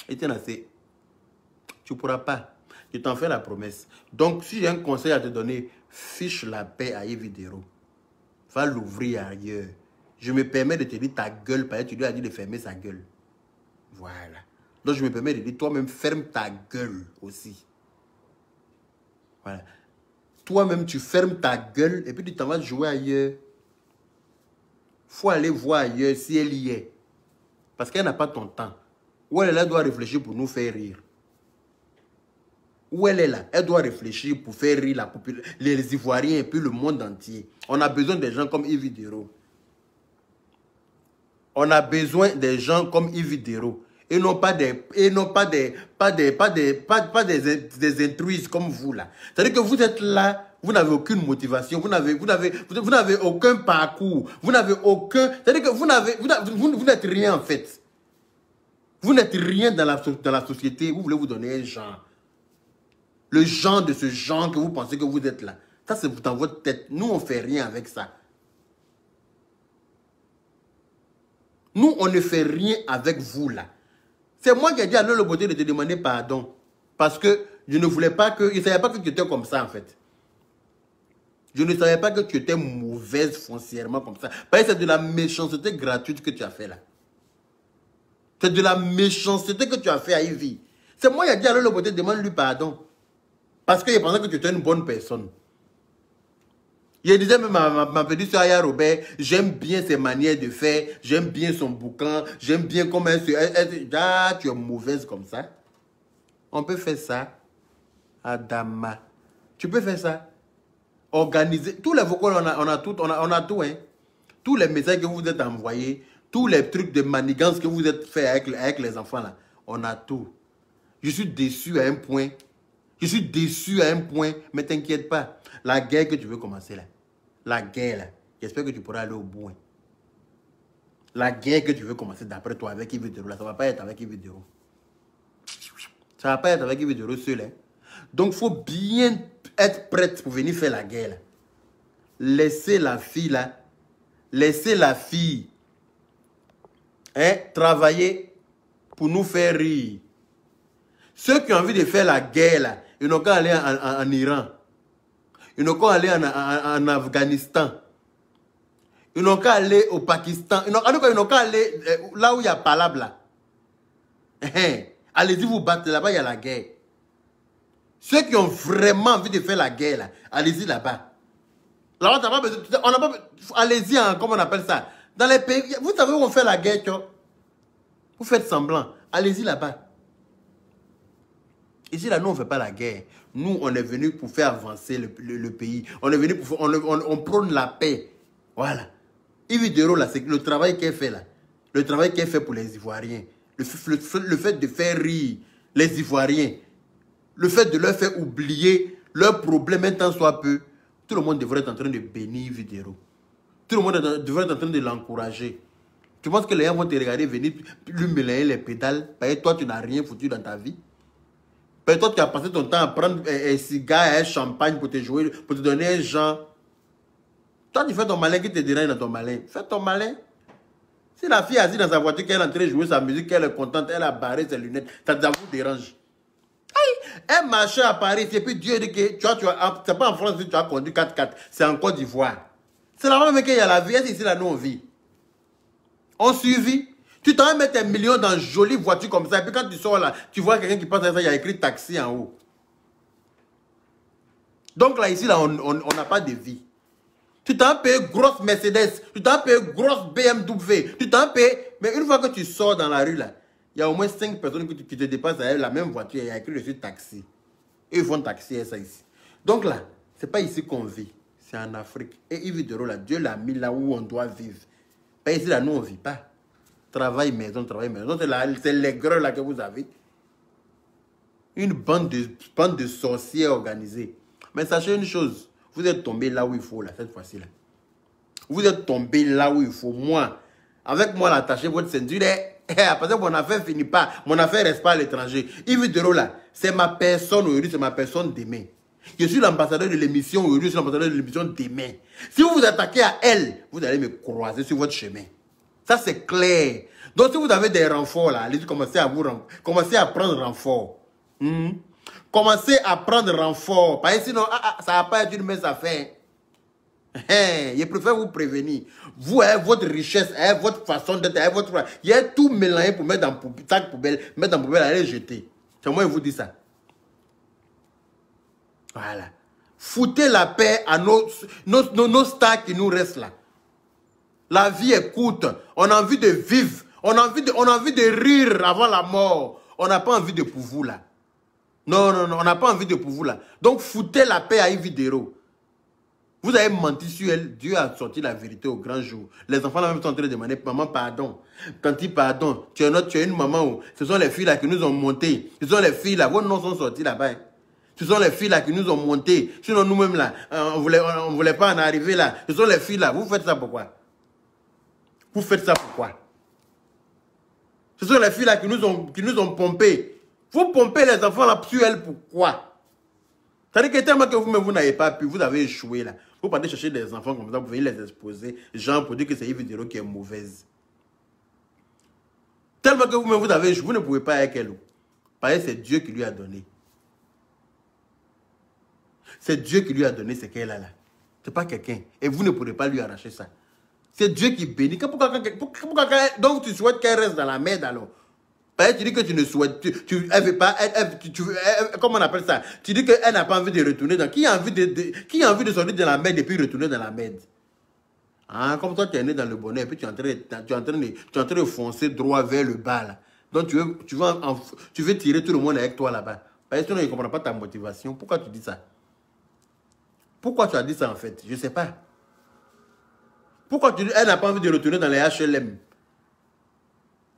Et tu ne pourras pas. Je t'en fais la promesse. Donc, si j'ai un conseil à te donner, fiche la paix à Yves Dero. Va l'ouvrir ailleurs. Je me permets de te dire ta gueule, parce que tu lui as dit de fermer sa gueule. Voilà. Donc, je me permets de dire, toi-même, ferme ta gueule aussi. Voilà. Toi-même, tu fermes ta gueule et puis tu t'en vas jouer ailleurs. Il faut aller voir ailleurs si elle y est. Parce qu'elle n'a pas ton temps. Où elle est là, elle doit réfléchir pour nous faire rire. Où elle est là, elle doit réfléchir pour faire rire les Ivoiriens et puis le monde entier. On a besoin des gens comme Yves Dero. On a besoin des gens comme Yves Dero. Et non pas des intruses comme vous là. C'est-à-dire que vous êtes là. Vous n'avez aucune motivation, vous n'avez aucun parcours, vous n'avez aucun... C'est-à-dire que vous n'êtes rien en fait. Vous n'êtes rien dans la société. Vous voulez vous donner un genre. Le genre de ce genre que vous pensez que vous êtes là. Ça, c'est dans votre tête. Nous, on ne fait rien avec ça. Nous, on ne fait rien avec vous là. C'est moi qui ai dit à le beauté de te demander pardon. Parce que je ne voulais pas que... Je ne savais pas que tu étais comme ça en fait. Je ne savais pas que tu étais mauvaise foncièrement comme ça. Parce que c'est de la méchanceté gratuite que tu as fait là. C'est de la méchanceté que tu as fait à Ivy. C'est moi qui ai dit à le beauté demande-lui pardon. Parce qu'il pensait que tu étais une bonne personne. Je disais même à ma petite soeur Aya Robert, j'aime bien ses manières de faire, j'aime bien son boucan, j'aime bien comment ah, tu es mauvaise comme ça. On peut faire ça. Adama. Tu peux faire ça. Organiser. Tous les vocaux, on a tout. Hein. Tous les messages que vous êtes envoyés, tous les trucs de manigance que vous êtes fait avec les enfants là, on a tout. Je suis déçu à un point. Je suis déçu à un point, mais t'inquiète pas. La guerre que tu veux commencer là, la guerre là, j'espère que tu pourras aller au bout. Hein. La guerre que tu veux commencer d'après toi avec Yves Dero là, ça ne va pas être avec Yves Dero. Ça ne va pas être avec Yves Dero seul. Hein. Donc, il faut bien être prête pour venir faire la guerre là. Laissez la fille là, laissez la fille hein, travailler pour nous faire rire. Ceux qui ont envie de faire la guerre là, ils n'ont qu'à aller en Iran. Ils n'ont qu'à aller en Afghanistan. Ils n'ont qu'à aller au Pakistan. Ils n'ont qu'à aller là où il y a palabre là. Allez-y vous battre, là-bas il y a la guerre. Ceux qui ont vraiment envie de faire la guerre là, allez-y là-bas. Là-bas, t'as pas besoin. On n'a pas. Allez-y, hein, comment on appelle ça? Dans les pays, vous savez où on fait la guerre, tu vois? Vous faites semblant. Allez-y là-bas. Ici, là, nous, on ne fait pas la guerre. Nous, on est venu pour faire avancer le pays. On est venu pour... On prône la paix. Voilà. Yves Dero, là, c'est le travail qu'elle fait, là. Le travail qu'elle fait pour les Ivoiriens. Le fait de faire rire les Ivoiriens. Le fait de leur faire oublier leurs problèmes un temps soit peu. Tout le monde devrait être en train de bénir Yves Dero. Tout le monde devrait être en train de l'encourager. Tu penses que les gens vont te regarder venir lui mélanger les pédales parce que toi, tu n'as rien foutu dans ta vie? Peut-être tu as passé ton temps à prendre un cigare et un champagne pour te jouer, pour te donner un genre. Toi, tu fais ton malin qui te dérange dans ton malin. Fais ton malin. Si la fille est assise dans sa voiture, qu'elle est en train de jouer sa musique, qu'elle est contente, elle a barré ses lunettes, ça vous dérange. Un marché à Paris, et puis Dieu dit que c'est pas en France que tu as conduit 4x4, c'est en Côte d'Ivoire. C'est là-bas même qu'il y a la vie, et ici là, nous on vit. On suivit. Tu t'en vas mettre un million dans une jolie voiture comme ça, et puis quand tu sors là, tu vois quelqu'un qui passe à ça, il y a écrit taxi en haut. Donc là, ici, là, on n'a pas de vie. Tu t'en payes grosse Mercedes, tu t'en payes grosse BMW, tu t'en payes... Mais une fois que tu sors dans la rue là, il y a au moins 5 personnes qui te dépassent avec la même voiture, il y a écrit dessus taxi. Et ils font taxi ça ici. Donc là, c'est pas ici qu'on vit, c'est en Afrique. Et Yves Dero là, Dieu l'a mis là où on doit vivre. Pas ici là, nous on ne vit pas. Travail maison, c'est l'aigreur là que vous avez. Une bande de sorciers organisés. Mais sachez une chose, vous êtes tombé là où il faut, là, cette fois-ci. Là. Vous êtes tombé là où il faut. Moi, avec moi, l'attacher votre ceinture, parce que mon affaire finit pas, mon affaire reste pas à l'étranger. Yves Dero là, c'est ma personne aujourd'hui, c'est ma personne demain. Je suis l'ambassadeur de l'émission aujourd'hui, je suis l'ambassadeur de l'émission demain. Si vous vous attaquez à elle, vous allez me croiser sur votre chemin. Ça, c'est clair. Donc, si vous avez des renforts, là, allez-y, commencez à prendre renfort. Commencez à prendre renfort. Parce que sinon, ça va pas être une mince affaire. Je préfère vous prévenir. Vous, votre richesse, votre façon d'être, votre... Il y a tout mélangé pour mettre dans le sac poubelle, mettre dans la poubelle, aller jeter. C'est moi qui vous dis ça. Voilà. Foutez la paix à nos stars qui nous restent là. La vie est courte. On a envie de vivre. On a envie de rire avant la mort. On n'a pas envie de pour vous là. Non, non, non, on n'a pas envie de pour vous là. Donc foutez la paix à Yves Dero. Vous avez menti sur elle. Dieu a sorti la vérité au grand jour. Les enfants là même sont en train de demander maman pardon. Tanti pardon. Tu es une maman où ce sont les filles là qui nous ont monté. Ce sont les filles là. Vos noms sont sortis là-bas. Ce sont les filles là qui nous ont monté. Sinon nous-mêmes là, on voulait pas en arriver là. Ce sont les filles là. Vous faites ça pourquoi? Vous faites ça pourquoi? Ce sont les filles là qui nous ont pompés. Vous pompez les enfants là sur elles, pourquoi? C'est-à-dire que tellement que vous-même, vous n'avez pas pu, vous avez échoué là. Vous partez chercher des enfants comme ça, vous venez les exposer, genre pour dire que c'est Yves Dero qui est mauvaise. Tellement que vous-même, vous avez échoué, vous ne pouvez pas avec elle. Parce que c'est Dieu qui lui a donné. C'est Dieu qui lui a donné ce qu'elle a là. Ce n'est pas quelqu'un. Et vous ne pourrez pas lui arracher ça. C'est Dieu qui bénit. Donc tu souhaites qu'elle reste dans la merde alors. Parce que tu dis que tu ne souhaites, elle veut pas, comment on appelle ça? Tu dis qu'elle n'a pas envie de retourner dans, qui a envie de sortir de la merde et puis retourner dans la merde? Ah, comme toi tu es né dans le bonheur et puis tu es en train de foncer droit vers le bas là. Donc tu veux tirer tout le monde avec toi là-bas. Parce que sinon il ne comprend pas ta motivation. Pourquoi tu dis ça? Pourquoi tu as dit ça en fait? Je ne sais pas. Pourquoi tu dis elle n'a pas envie de retourner dans les HLM?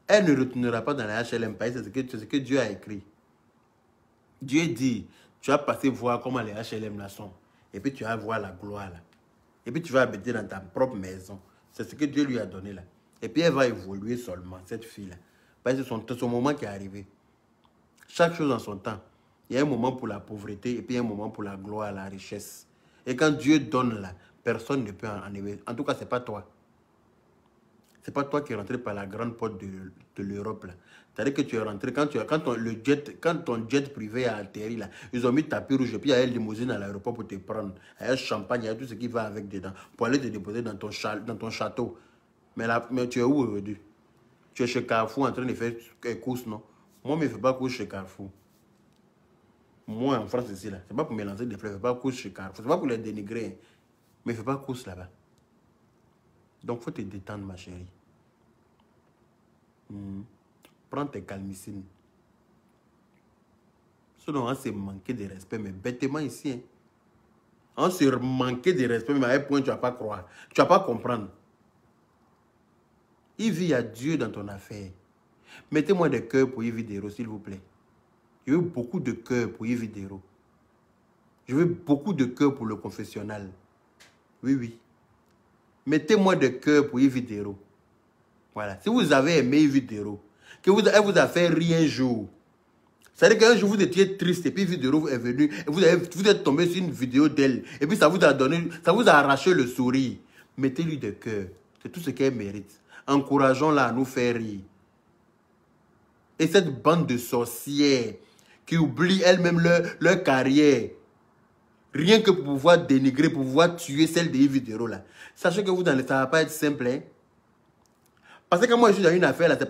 Elle ne retournera pas dans les HLM, c'est ce que Dieu a écrit. Dieu dit, tu vas passer voir comment les HLM là sont. Et puis tu vas voir la gloire là. Et puis tu vas habiter dans ta propre maison. C'est ce que Dieu lui a donné là. Et puis elle va évoluer seulement, cette fille-là. Parce que c'est son moment qui est arrivé. Chaque chose en son temps. Il y a un moment pour la pauvreté et puis un moment pour la gloire, la richesse. Et quand Dieu donne là, personne ne peut en enlever. En tout cas, ce n'est pas toi. Ce n'est pas toi qui es rentré par la grande porte de l'Europe. C'est-à-dire que tu es rentré, quand ton jet privé a atterri, là, ils ont mis tapis rouge et puis il y a une limousine à l'aéroport pour te prendre. Il y a un champagne, il y a tout ce qui va avec dedans, pour aller te déposer dans ton château. Mais tu es où aujourd'hui? Tu es chez Carrefour en train de faire courses, non? Moi, je ne fais pas course chez Carrefour. Moi, en France, ici, là, ce n'est pas pour me lancer des fleurs, je ne fais pas course chez Carrefour. Ce n'est pas pour les dénigrer, mais je ne fais pas course là-bas. Donc, il faut te détendre, ma chérie. Prends tes calmicines. Sinon, on s'est manqué de respect, mais bêtement ici. Hein. On s'est manqué de respect, mais à un point, tu ne vas pas croire. Tu ne vas pas comprendre. Il y a Dieu dans ton affaire. Mettez-moi des cœurs pour Yves Dero, s'il vous plaît. Je veux beaucoup de cœurs pour Yves Dero. Je veux beaucoup de cœurs pour le confessionnal. Oui, oui. Mettez-moi des cœurs pour Yves Dero. Voilà. Si vous avez aimé Yves Dero, elle vous a fait rire un jour. C'est-à-dire qu'un jour vous étiez triste et puis Yves Dero est venu et vous êtes tombé sur une vidéo d'elle et puis ça vous a arraché le sourire. Mettez-lui des cœurs. C'est tout ce qu'elle mérite. Encourageons-la à nous faire rire. Et cette bande de sorcières qui oublient elles-mêmes leur carrière, rien que pour pouvoir dénigrer, pour pouvoir tuer celle de Yves Dero là. Sachez que ça ne va pas être simple. Hein? Parce que quand moi je suis dans une affaire là, c'est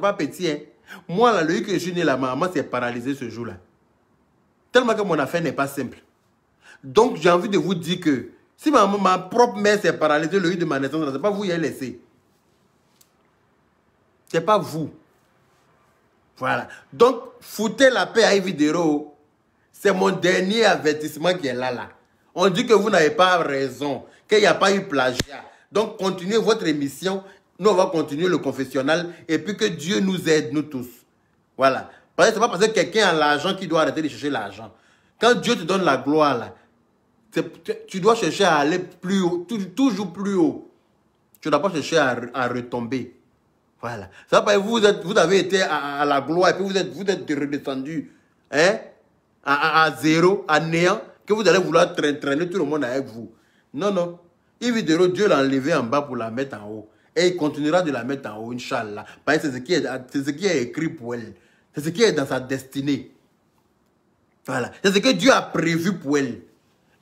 pas petit. Hein? Moi là, le jour que je suis né là, ma maman s'est paralysée ce jour-là. Tellement que mon affaire n'est pas simple. Donc j'ai envie de vous dire que si ma propre mère s'est paralysée le jour de ma naissance, ce n'est pas vous qui avez laissé. Ce n'est pas vous. Voilà. Donc, foutez la paix à Yves Dero. C'est mon dernier avertissement qui est là. On dit que vous n'avez pas raison, qu'il n'y a pas eu plagiat. Donc, continuez votre émission. Nous, on va continuer le confessionnal. Et puis que Dieu nous aide, nous tous. Voilà. Parce que ce n'est pas parce que quelqu'un a l'argent qu'il doit arrêter de chercher l'argent. Quand Dieu te donne la gloire, là, tu dois chercher à aller plus haut, toujours plus haut. Tu ne dois pas chercher à retomber. Voilà. Ça parce que vous avez été à la gloire et puis vous êtes redescendu hein, à zéro, à néant, que vous allez vouloir traîner tout le monde avec vous. Non, non. Yves Dero, Dieu l'a enlevé en bas pour la mettre en haut. Et il continuera de la mettre en haut, Inch'Allah. Parce que c'est ce qui est écrit pour elle. C'est ce qui est dans sa destinée. Voilà. C'est ce que Dieu a prévu pour elle.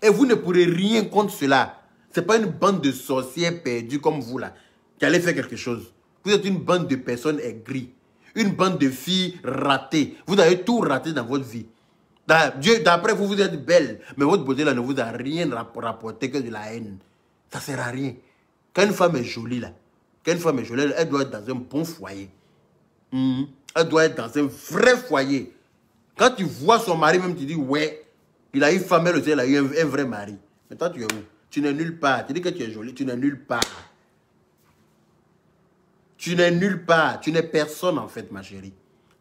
Et vous ne pourrez rien contre cela. Ce n'est pas une bande de sorcières perdues comme vous là, qui allez faire quelque chose. Vous êtes une bande de personnes aigries. Une bande de filles ratées. Vous avez tout raté dans votre vie. D'après vous, vous êtes belle. Mais votre beauté là ne vous a rien rapporté que de la haine. Ça ne sert à rien. Quand une femme est jolie là, elle doit être dans un bon foyer. Elle doit être dans un vrai foyer. Quand tu vois son mari, même tu dis, ouais, il a eu femme, elle aussi, elle a eu un vrai mari. Mais toi, tu es où? Tu n'es nulle part. Tu dis que tu es jolie, tu n'es nulle part. Tu n'es nulle part. Tu n'es personne, en fait, ma chérie.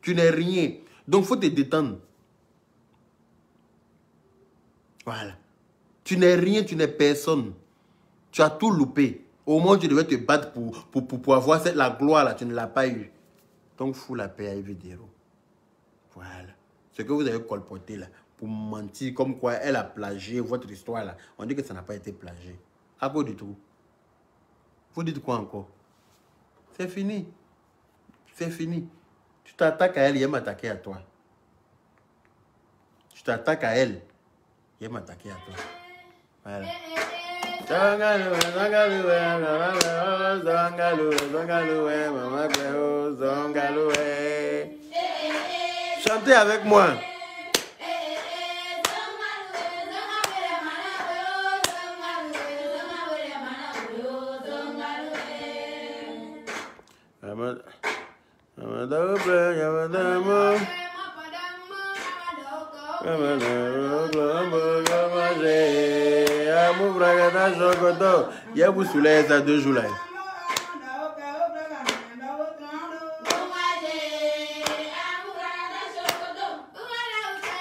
Tu n'es rien. Donc, il faut te détendre. Voilà. Tu n'es rien, tu n'es personne. Tu as tout loupé. Au moins, tu devais te battre pour avoir la gloire, là. Tu ne l'as pas eu. Donc, fous la paix à Evidero. Voilà. Ce que vous avez colporté là, pour mentir, comme quoi elle a plagié votre histoire là. On dit que ça n'a pas été plagié. À quoi du tout? Vous dites quoi encore? C'est fini. C'est fini. Tu t'attaques à elle, il va m'attaquer à toi. Tu t'attaques à elle, il va m'attaquer à toi. Voilà. Chantez avec moi. Il y a vous soulève à 2 jours là.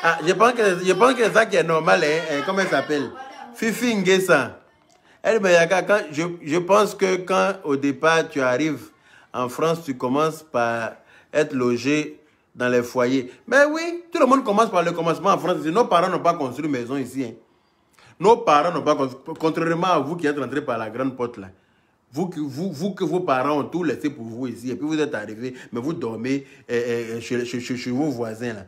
Ah, je pense que c'est ça qui est normal, hein, comment elle s'appelle? Fifi Ngessa. Elle, je pense que quand au départ tu arrives en France, tu commences par être logé dans les foyers. Mais oui, tout le monde commence par le commencement en France. Nos parents n'ont pas construit une maison ici. Hein. Nos parents n'ont pas construit, contrairement à vous qui êtes rentrés par la grande porte là. Vous que vos parents ont tout laissé pour vous ici. Et puis vous êtes arrivés, mais vous dormez chez vos voisins là.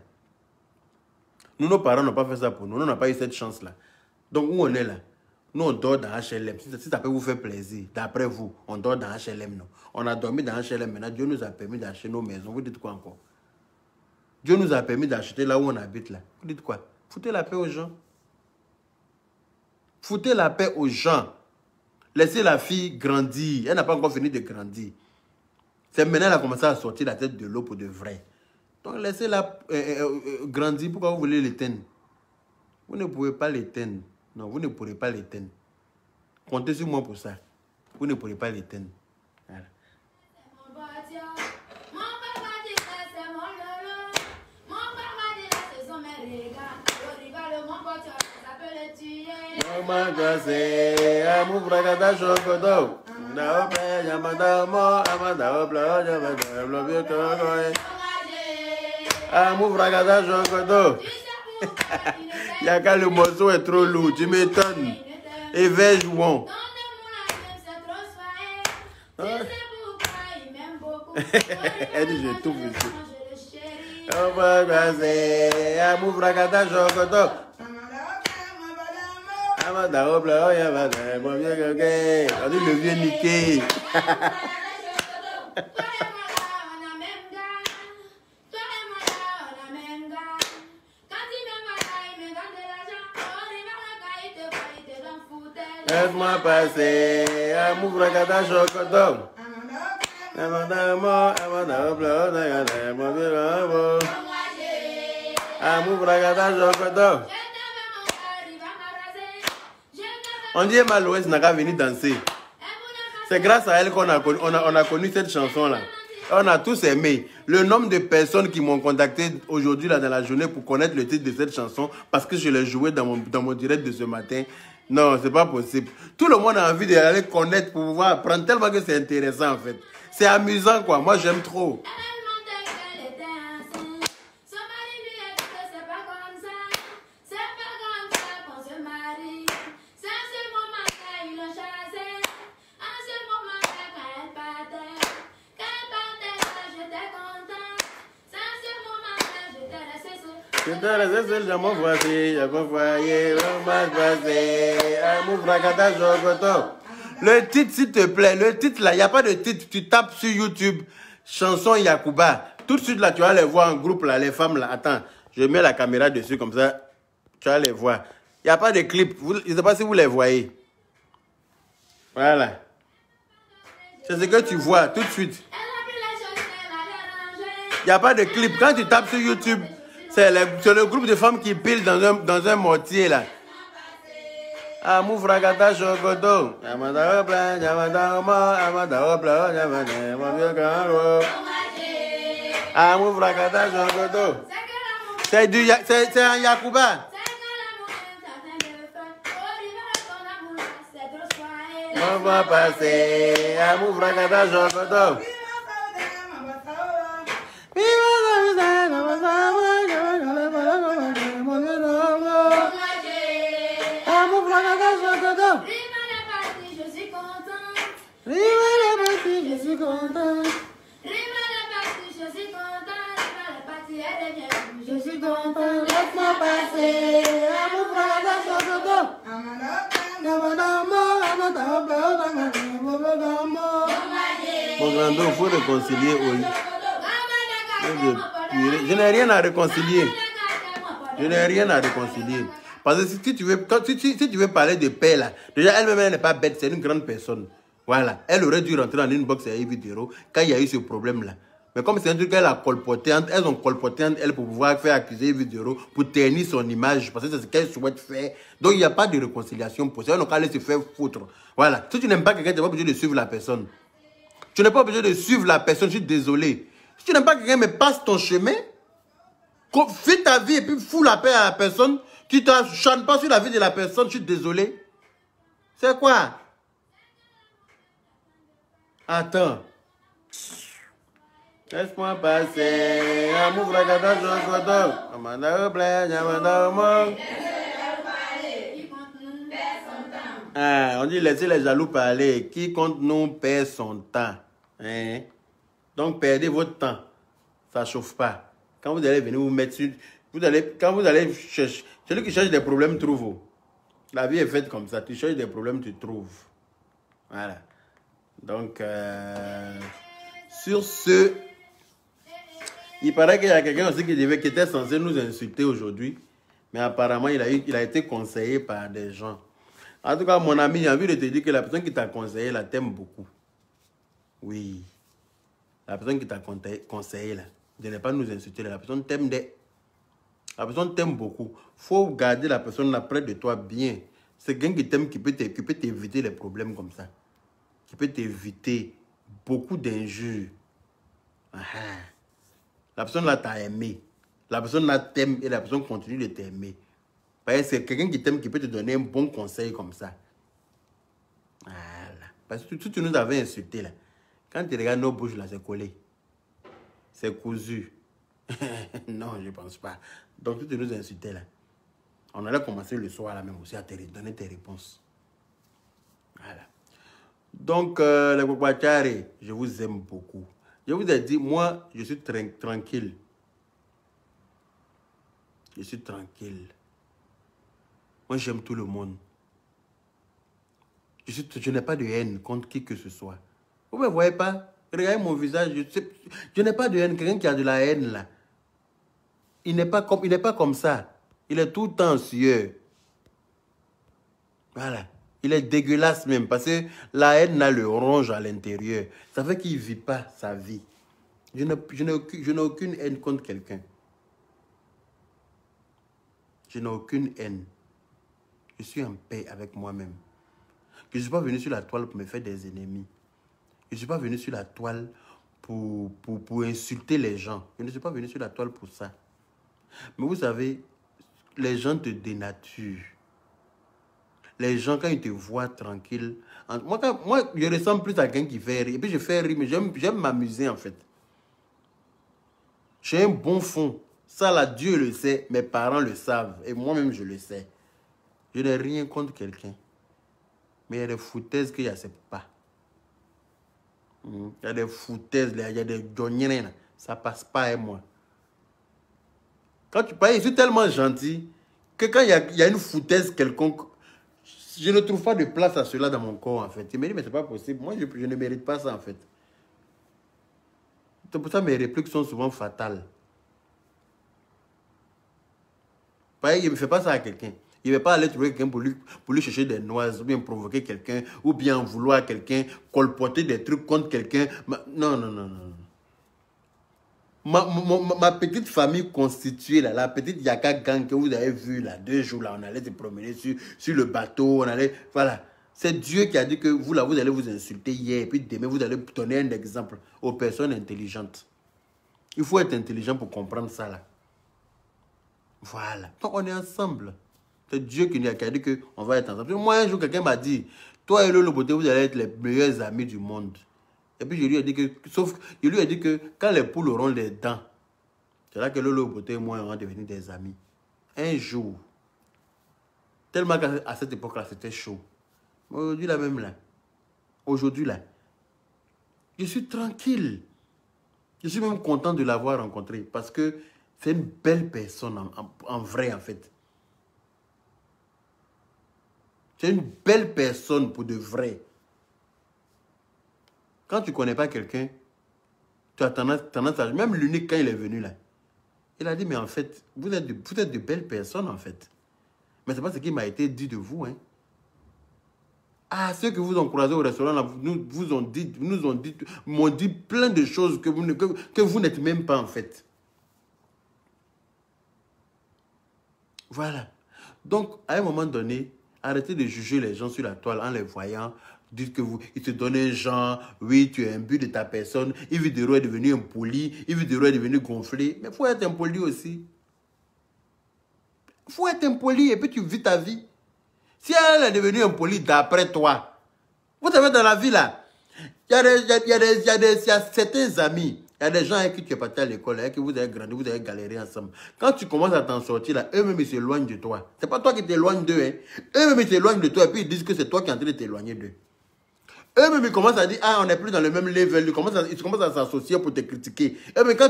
Nous, nos parents n'ont pas fait ça pour nous. Nous n'avons pas eu cette chance-là. Donc, où on est là? Nous, on dort dans HLM. Si ça peut vous faire plaisir, d'après vous, on dort dans HLM. Non? On a dormi dans HLM. Maintenant, Dieu nous a permis d'acheter nos maisons. Vous dites quoi encore? Dieu nous a permis d'acheter là où on habite là. Vous dites quoi? Foutez la paix aux gens. Foutez la paix aux gens. Laissez la fille grandir. Elle n'a pas encore fini de grandir. C'est maintenant qu'elle a commencé à sortir la tête de l'eau pour de vrai. Donc, laissez-la grandir. Pourquoi vous voulez l'éteindre? Vous ne pouvez pas l'éteindre. Non, vous ne pourrez pas l'éteindre. Comptez sur moi pour ça. Vous ne pourrez pas l'éteindre. Voilà. Yaka, le morceau est trop lourd, tu m'étonnes. Et vers jouons. Elle dit je tout ici. On va passer à Moufragada Jokoto. On dit le vieux niqué. Laisse-moi passer à Moufragada Jokoto. On dit Emma Loès n'a qu'à venir danser. C'est grâce à elle qu'on a connu cette chanson-là. On a tous aimé. Le nombre de personnes qui m'ont contacté aujourd'hui dans la journée pour connaître le titre de cette chanson parce que je l'ai joué dans mon direct de ce matin. Non, c'est pas possible. Tout le monde a envie d'aller connaître pour pouvoir apprendre tellement que c'est intéressant en fait. C'est amusant quoi. Moi j'aime trop. Le titre, s'il te plaît, le titre là, il n'y a pas de titre. Tu tapes sur YouTube, chanson Yacouba. Tout de suite là, tu vas les voir en groupe là, les femmes là. Attends, je mets la caméra dessus comme ça, tu vas les voir. Il n'y a pas de clip. Je ne sais pas si vous les voyez. Voilà. C'est ce que tu vois tout de suite. Il n'y a pas de clip. Quand tu tapes sur YouTube, c'est le groupe de femmes qui pilent dans un mortier là. Amu fragata chocoto. Amu fragata chocoto. C'est un Yacouba. On va passer. Amu fragata chocoto. Je suis content, laisse-moi passer. Mon grand, il faut réconcilier. Je n'ai rien à réconcilier. Je n'ai rien à réconcilier. Parce que si tu veux parler de paix là, déjà elle-même elle n'est pas bête, c'est une grande personne. Voilà, elle aurait dû rentrer dans une box à vidéo quand il y a eu ce problème là. Mais comme c'est un truc qu'elle a colpoté, elles ont colpoté entre elles pour pouvoir faire accuser vidéo pour ternir son image, parce que c'est ce qu'elle souhaite faire. Donc il n'y a pas de réconciliation possible. Donc elle se fait foutre. Voilà. Si tu n'aimes pas quelqu'un, tu n'es pas obligé de suivre la personne. Tu n'es pas obligé de suivre la personne, je suis désolé. Si tu n'aimes pas quelqu'un, mais passe ton chemin, fais ta vie et puis fous la paix à la personne. Tu ne t'acharnes pas sur la vie de la personne, je suis désolé. C'est quoi? Attends. Laisse-moi passer. On dit laissez les jaloux parler. Qui contre nous perd son temps. Hein? Donc perdez votre temps. Ça ne chauffe pas. Quand vous allez venir vous mettre sur... Quand vous allez chercher... Celui qui cherche des problèmes trouve. La vie est faite comme ça. Tu cherches des problèmes, tu trouves. Voilà. Donc, sur ce... Il paraît qu'il y a quelqu'un aussi qui était censé nous insulter aujourd'hui. Mais apparemment, il a été conseillé par des gens. En tout cas, mon ami, j'ai envie de te dire que la personne qui t'a conseillé, là, t'aime beaucoup. Oui. La personne qui t'a conseillé, là, de ne pas nous insulter, là, la personne t'aime La personne t'aime beaucoup. Il faut garder la personne là près de toi bien. C'est quelqu'un qui t'aime, qui peut t'éviter les problèmes comme ça. Qui peut t'éviter beaucoup d'injures. La personne là t'a aimé. La personne là t'aime et la personne continue de t'aimer. C'est quelqu'un qui t'aime qui peut te donner un bon conseil comme ça. Voilà. Parce que tu nous avais insulté là. Quand tu regardes nos bouches là, c'est collé. C'est cousu. Non, je ne pense pas. Donc tu nous insultais là. On allait commencer le soir là même aussi à te donner tes réponses. Voilà. Donc, les Bokwachari, je vous aime beaucoup. Je vous ai dit, moi, je suis tranquille. Je suis tranquille. Moi, j'aime tout le monde. Je n'ai pas de haine contre qui que ce soit. Vous ne me voyez pas? Regardez mon visage. Je n'ai pas de haine. Quelqu'un qui a de la haine, là. Il n'est pas comme ça. Il est tout le temps en sueur. Voilà. Il est dégueulasse même parce que la haine a le ronge à l'intérieur. Ça fait qu'il ne vit pas sa vie. Je n'ai aucune haine contre quelqu'un. Je n'ai aucune haine. Je suis en paix avec moi-même. Je ne suis pas venu sur la toile pour me faire des ennemis. Je ne suis pas venu sur la toile pour insulter les gens. Je ne suis pas venu sur la toile pour ça. Mais vous savez, les gens te dénaturent. Les gens, quand ils te voient tranquille... Moi, je ressemble plus à quelqu'un qui fait rire. Et puis, je fais rire, mais j'aime m'amuser, en fait. J'ai un bon fond. Ça, là, Dieu le sait. Mes parents le savent. Et moi-même, je le sais. Je n'ai rien contre quelqu'un. Mais il y a des foutaises qu'il n'accepte pas. Il y a des foutaises, il y a des donnyeries. Ça ne passe pas avec moi. Quand tu parles, je suis tellement gentil que quand il y a une foutaise quelconque, je ne trouve pas de place à cela dans mon corps, en fait. Il me dit, mais c'est pas possible. Moi, je ne mérite pas ça, en fait. C'est pour ça que mes répliques sont souvent fatales. Il ne me fait pas ça à quelqu'un. Il ne va pas aller trouver quelqu'un pour lui chercher des noises, ou bien provoquer quelqu'un, ou bien en vouloir à quelqu'un, colporter des trucs contre quelqu'un. Non, non, non, non. Ma petite famille constituée, là, la petite Yaka Gang que vous avez vu, là, 2 jours, là, on allait se promener sur le bateau, on allait, voilà. C'est Dieu qui a dit que vous, là, vous allez vous insulter hier, et puis demain, vous allez donner un exemple aux personnes intelligentes. Il faut être intelligent pour comprendre ça, là. Voilà. Donc, on est ensemble. C'est Dieu qui a dit qu'on va être ensemble. Moi, un jour, quelqu'un m'a dit, toi et le Loboté, vous allez être les meilleurs amis du monde. Et puis je lui ai dit que, je lui ai dit que quand les poules auront les dents, C'est là que Lolo Beauté et moi, on est devenus des amis. Un jour, tellement qu'à cette époque-là, c'était chaud. Aujourd'hui, là même, là. Aujourd'hui, là. Je suis tranquille. Je suis même content de l'avoir rencontré parce que c'est une belle personne en vrai, en fait. C'est une belle personne pour de vrai. Quand tu ne connais pas quelqu'un, tu as tendance à... Même l'unique, quand il est venu là, il a dit, mais en fait, vous êtes de belles personnes, en fait. Mais ce n'est pas ce qui m'a été dit de vous, hein. Ah, ceux que vous ont croisés au restaurant, là, m'ont dit plein de choses que vous n'êtes même pas, en fait. Voilà. Donc, à un moment donné, arrêtez de juger les gens sur la toile en les voyant. Dites que ils te donnent un genre, oui, tu es imbu de ta personne. Yves Dero est devenu impoli, Yves Dero est devenu gonflé. Mais il faut être impoli aussi. Il faut être impoli et puis tu vis ta vie. Si elle est devenue impolie d'après toi, vous savez, dans la vie là, il y a certains amis, il y a des gens avec qui tu es parti à l'école, avec qui vous avez grandi, vous avez galéré ensemble. Quand tu commences à t'en sortir là, eux-mêmes ils s'éloignent de toi. C'est pas toi qui t'éloignes d'eux, hein. Eux-mêmes ils s'éloignent de toi et puis ils disent que c'est toi qui es en train de t'éloigner d'eux. Eux-mêmes ils commencent à dire, ah, on n'est plus dans le même level, ils commencent à s'associer pour te critiquer. Et mais quand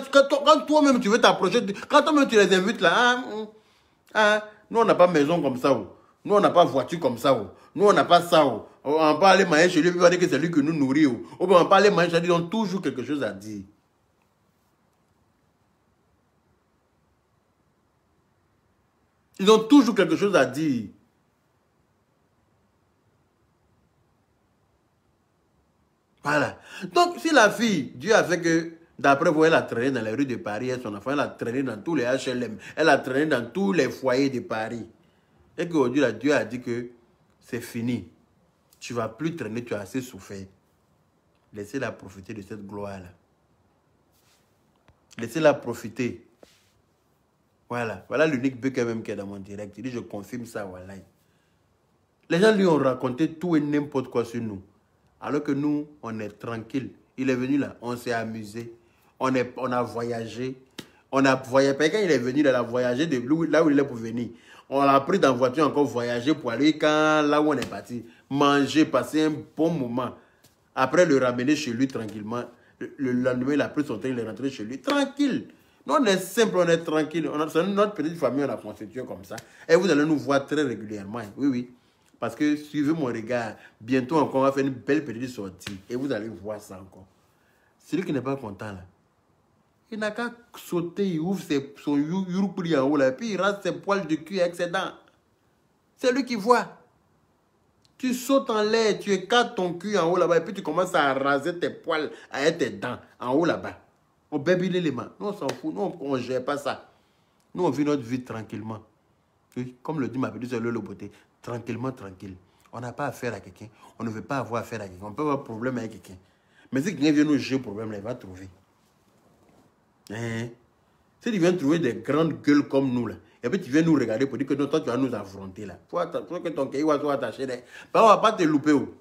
toi-même tu veux t'approcher, quand toi-même tu les invites là, nous on n'a pas maison comme ça, oh. Nous on n'a pas voiture comme ça, oh. Nous on n'a pas ça, oh. On peut aller manger chez lui, puis on va dire que c'est lui qui nous nourrit, oh. On peut aller manger chez lui, ils ont toujours quelque chose à dire. Ils ont toujours quelque chose à dire. Voilà. Donc, si la fille, Dieu a fait que, d'après vous, elle a traîné dans les rues de Paris, et son enfant, elle a traîné dans tous les HLM, elle a traîné dans tous les foyers de Paris. Et qu'aujourd'hui, Dieu a dit que c'est fini. Tu ne vas plus traîner, tu as assez souffert. Laissez-la profiter de cette gloire-là. Laissez-la profiter. Voilà. Voilà l'unique but quand même qui est dans mon direct. Il dit, je confirme ça, voilà. Les gens lui ont raconté tout et n'importe quoi sur nous. Alors que nous, on est tranquille. Il est venu là, on s'est amusé. On a voyagé. On a voyagé. Quand il est venu, il a voyagé de là où il est pour venir. On l'a pris dans la voiture encore voyager pour aller là où on est parti. Manger, passer un bon moment. Après, le ramener chez lui tranquillement. Le lendemain, il a pris son train, il est rentré chez lui. Tranquille. Nous, on est simple, on est tranquille. C'est notre petite famille, on a constitué comme ça. Et vous allez nous voir très régulièrement. Oui, oui. Parce que suivez mon regard. Bientôt encore, on va faire une belle petite sortie. Et vous allez voir ça encore. Celui qui n'est pas content là, il n'a qu'à sauter, il ouvre son yourupri en haut là, et puis il rase ses poils de cul avec ses dents. C'est lui qui voit. Tu sautes en l'air, tu écartes ton cul en haut là-bas, et puis tu commences à raser tes poils avec tes dents en haut là-bas. Au baby l'élément. Nous, on s'en fout. Nous, on ne gère pas ça. Nous, on vit notre vie tranquillement. Oui, comme le dit ma petite soeur Lolo Beauté, tranquillement, tranquille. On n'a pas affaire à quelqu'un. On ne veut pas avoir affaire à quelqu'un. On peut avoir problème avec quelqu'un. Mais si quelqu'un vient nous gérer le problème, là, il va trouver. Hein? Si tu viens trouver des grandes gueules comme nous, là, et puis tu viens nous regarder pour dire que non, toi, tu vas nous affronter, là. Faut que ton cahier soit attaché, là. On ne va pas te louper, où.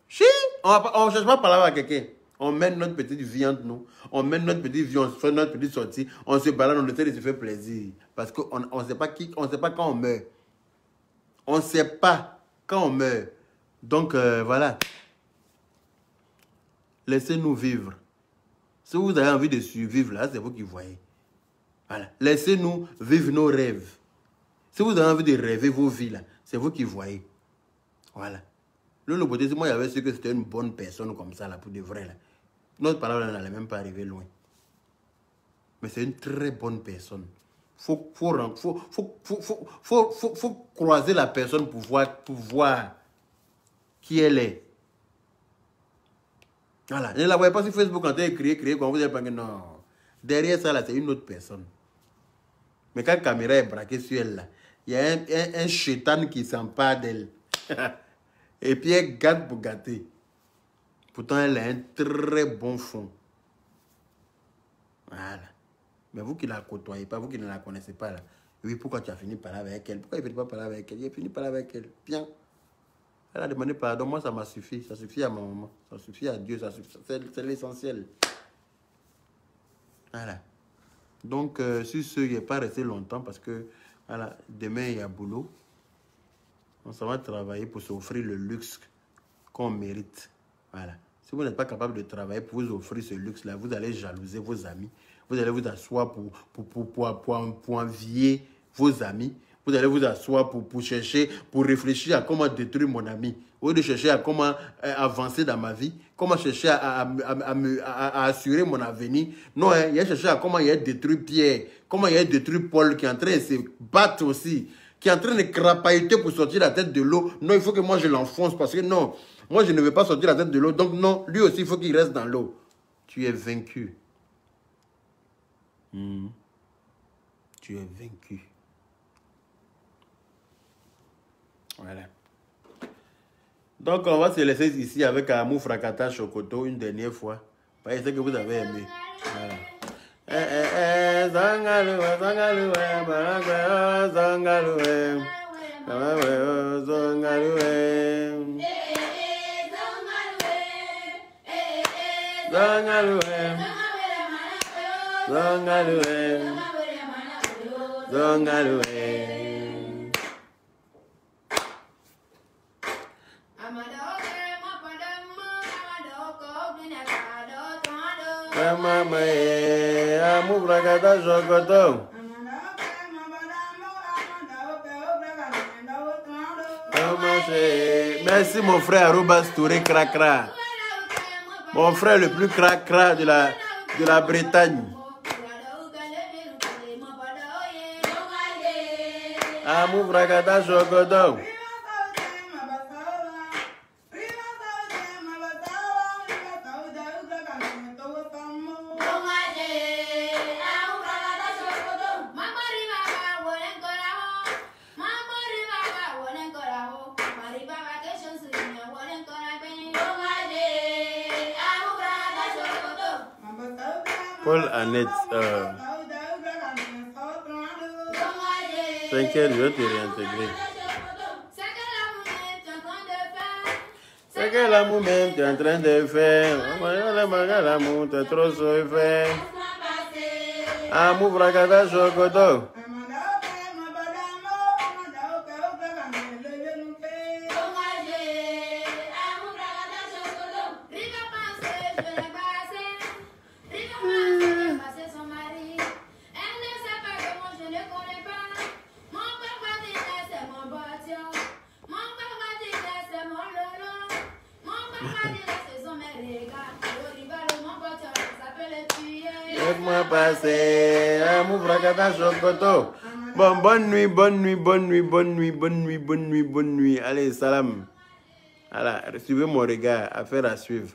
Si, on ne cherche pas à parler avec quelqu'un. On mène notre petite vie entre nous. On mène notre petite vie, on fait notre petite sortie. On se balade, on essaie de se faire plaisir. Parce qu'on ne sait pas on ne sait pas quand on meurt. On ne sait pas quand on meurt. Donc, voilà. Laissez-nous vivre. Si vous avez envie de survivre, là, c'est vous qui voyez. Voilà. Laissez-nous vivre nos rêves. Si vous avez envie de rêver vos vies, là, c'est vous qui voyez. Voilà. Le Beauté, moi, j'avais su que c'était une bonne personne comme ça, là, pour de vrai, là. Notre parole n'allait même pas arriver loin. Mais c'est une très bonne personne. Faut croiser la personne pour voir qui elle est. Voilà. Je ne la voyais pas sur Facebook quand elle crié, quand vous avez pas non. Derrière ça, là, c'est une autre personne. Mais quand la caméra est braquée sur elle, là, il y a un chétan qui s'empare d'elle. Et puis elle gâte pour gâter. Pourtant, elle a un très bon fond. Voilà. Mais vous qui ne la côtoyez pas, vous qui ne la connaissez pas, là, oui, pourquoi tu as fini par là avec elle? Pourquoi il ne finit pas par là avec elle? Il a fini par là avec elle. Bien. Elle a demandé pardon. Moi, ça m'a suffi. Ça suffit à ma maman. Ça suffit à Dieu. C'est l'essentiel. Voilà. Donc, sur ce, il n'est pas resté longtemps parce que voilà, demain, il y a boulot. On s'en va travailler pour s'offrir le luxe qu'on mérite. Voilà. Si vous n'êtes pas capable de travailler pour vous offrir ce luxe-là, vous allez jalouser vos amis. Vous allez vous asseoir pour envier vos amis. Vous allez vous asseoir pour chercher, pour réfléchir à comment détruire mon ami. Au lieu de chercher à comment avancer dans ma vie, comment chercher à assurer mon avenir. Non, hein, il a cherché à comment il a détruit Pierre, comment il a détruit Paul qui est en train de se battre aussi, qui est en train de crapahuter pour sortir la tête de l'eau. Non, il faut que moi je l'enfonce parce que non, moi je ne veux pas sortir la tête de l'eau. Donc non, lui aussi il faut qu'il reste dans l'eau. Tu es vaincu. Tu es vaincu. Voilà. Donc, on va se laisser ici avec Amour Fracata Chocoto une dernière fois. Parce que c'est que vous avez aimé. Voilà. Amour Fracata Chocoto. Merci mon frère Arobas Touré Cracra. Mon frère le plus cracra de la Bretagne. Amour Fracata Chocoto. Paul Annette, t'inquiète, je vais te réintégrer. C'est que l'amour même tu es en train de faire. L'amour, tu es trop fait. Amour Fracata Chocoto. Laisse-moi passer, Amour Fracata Chocoto. Bon, bonne nuit, bonne nuit, bonne nuit, bonne nuit, bonne nuit, bonne nuit, bonne nuit. Allez, salam. Voilà, suivez mon regard, affaire à suivre.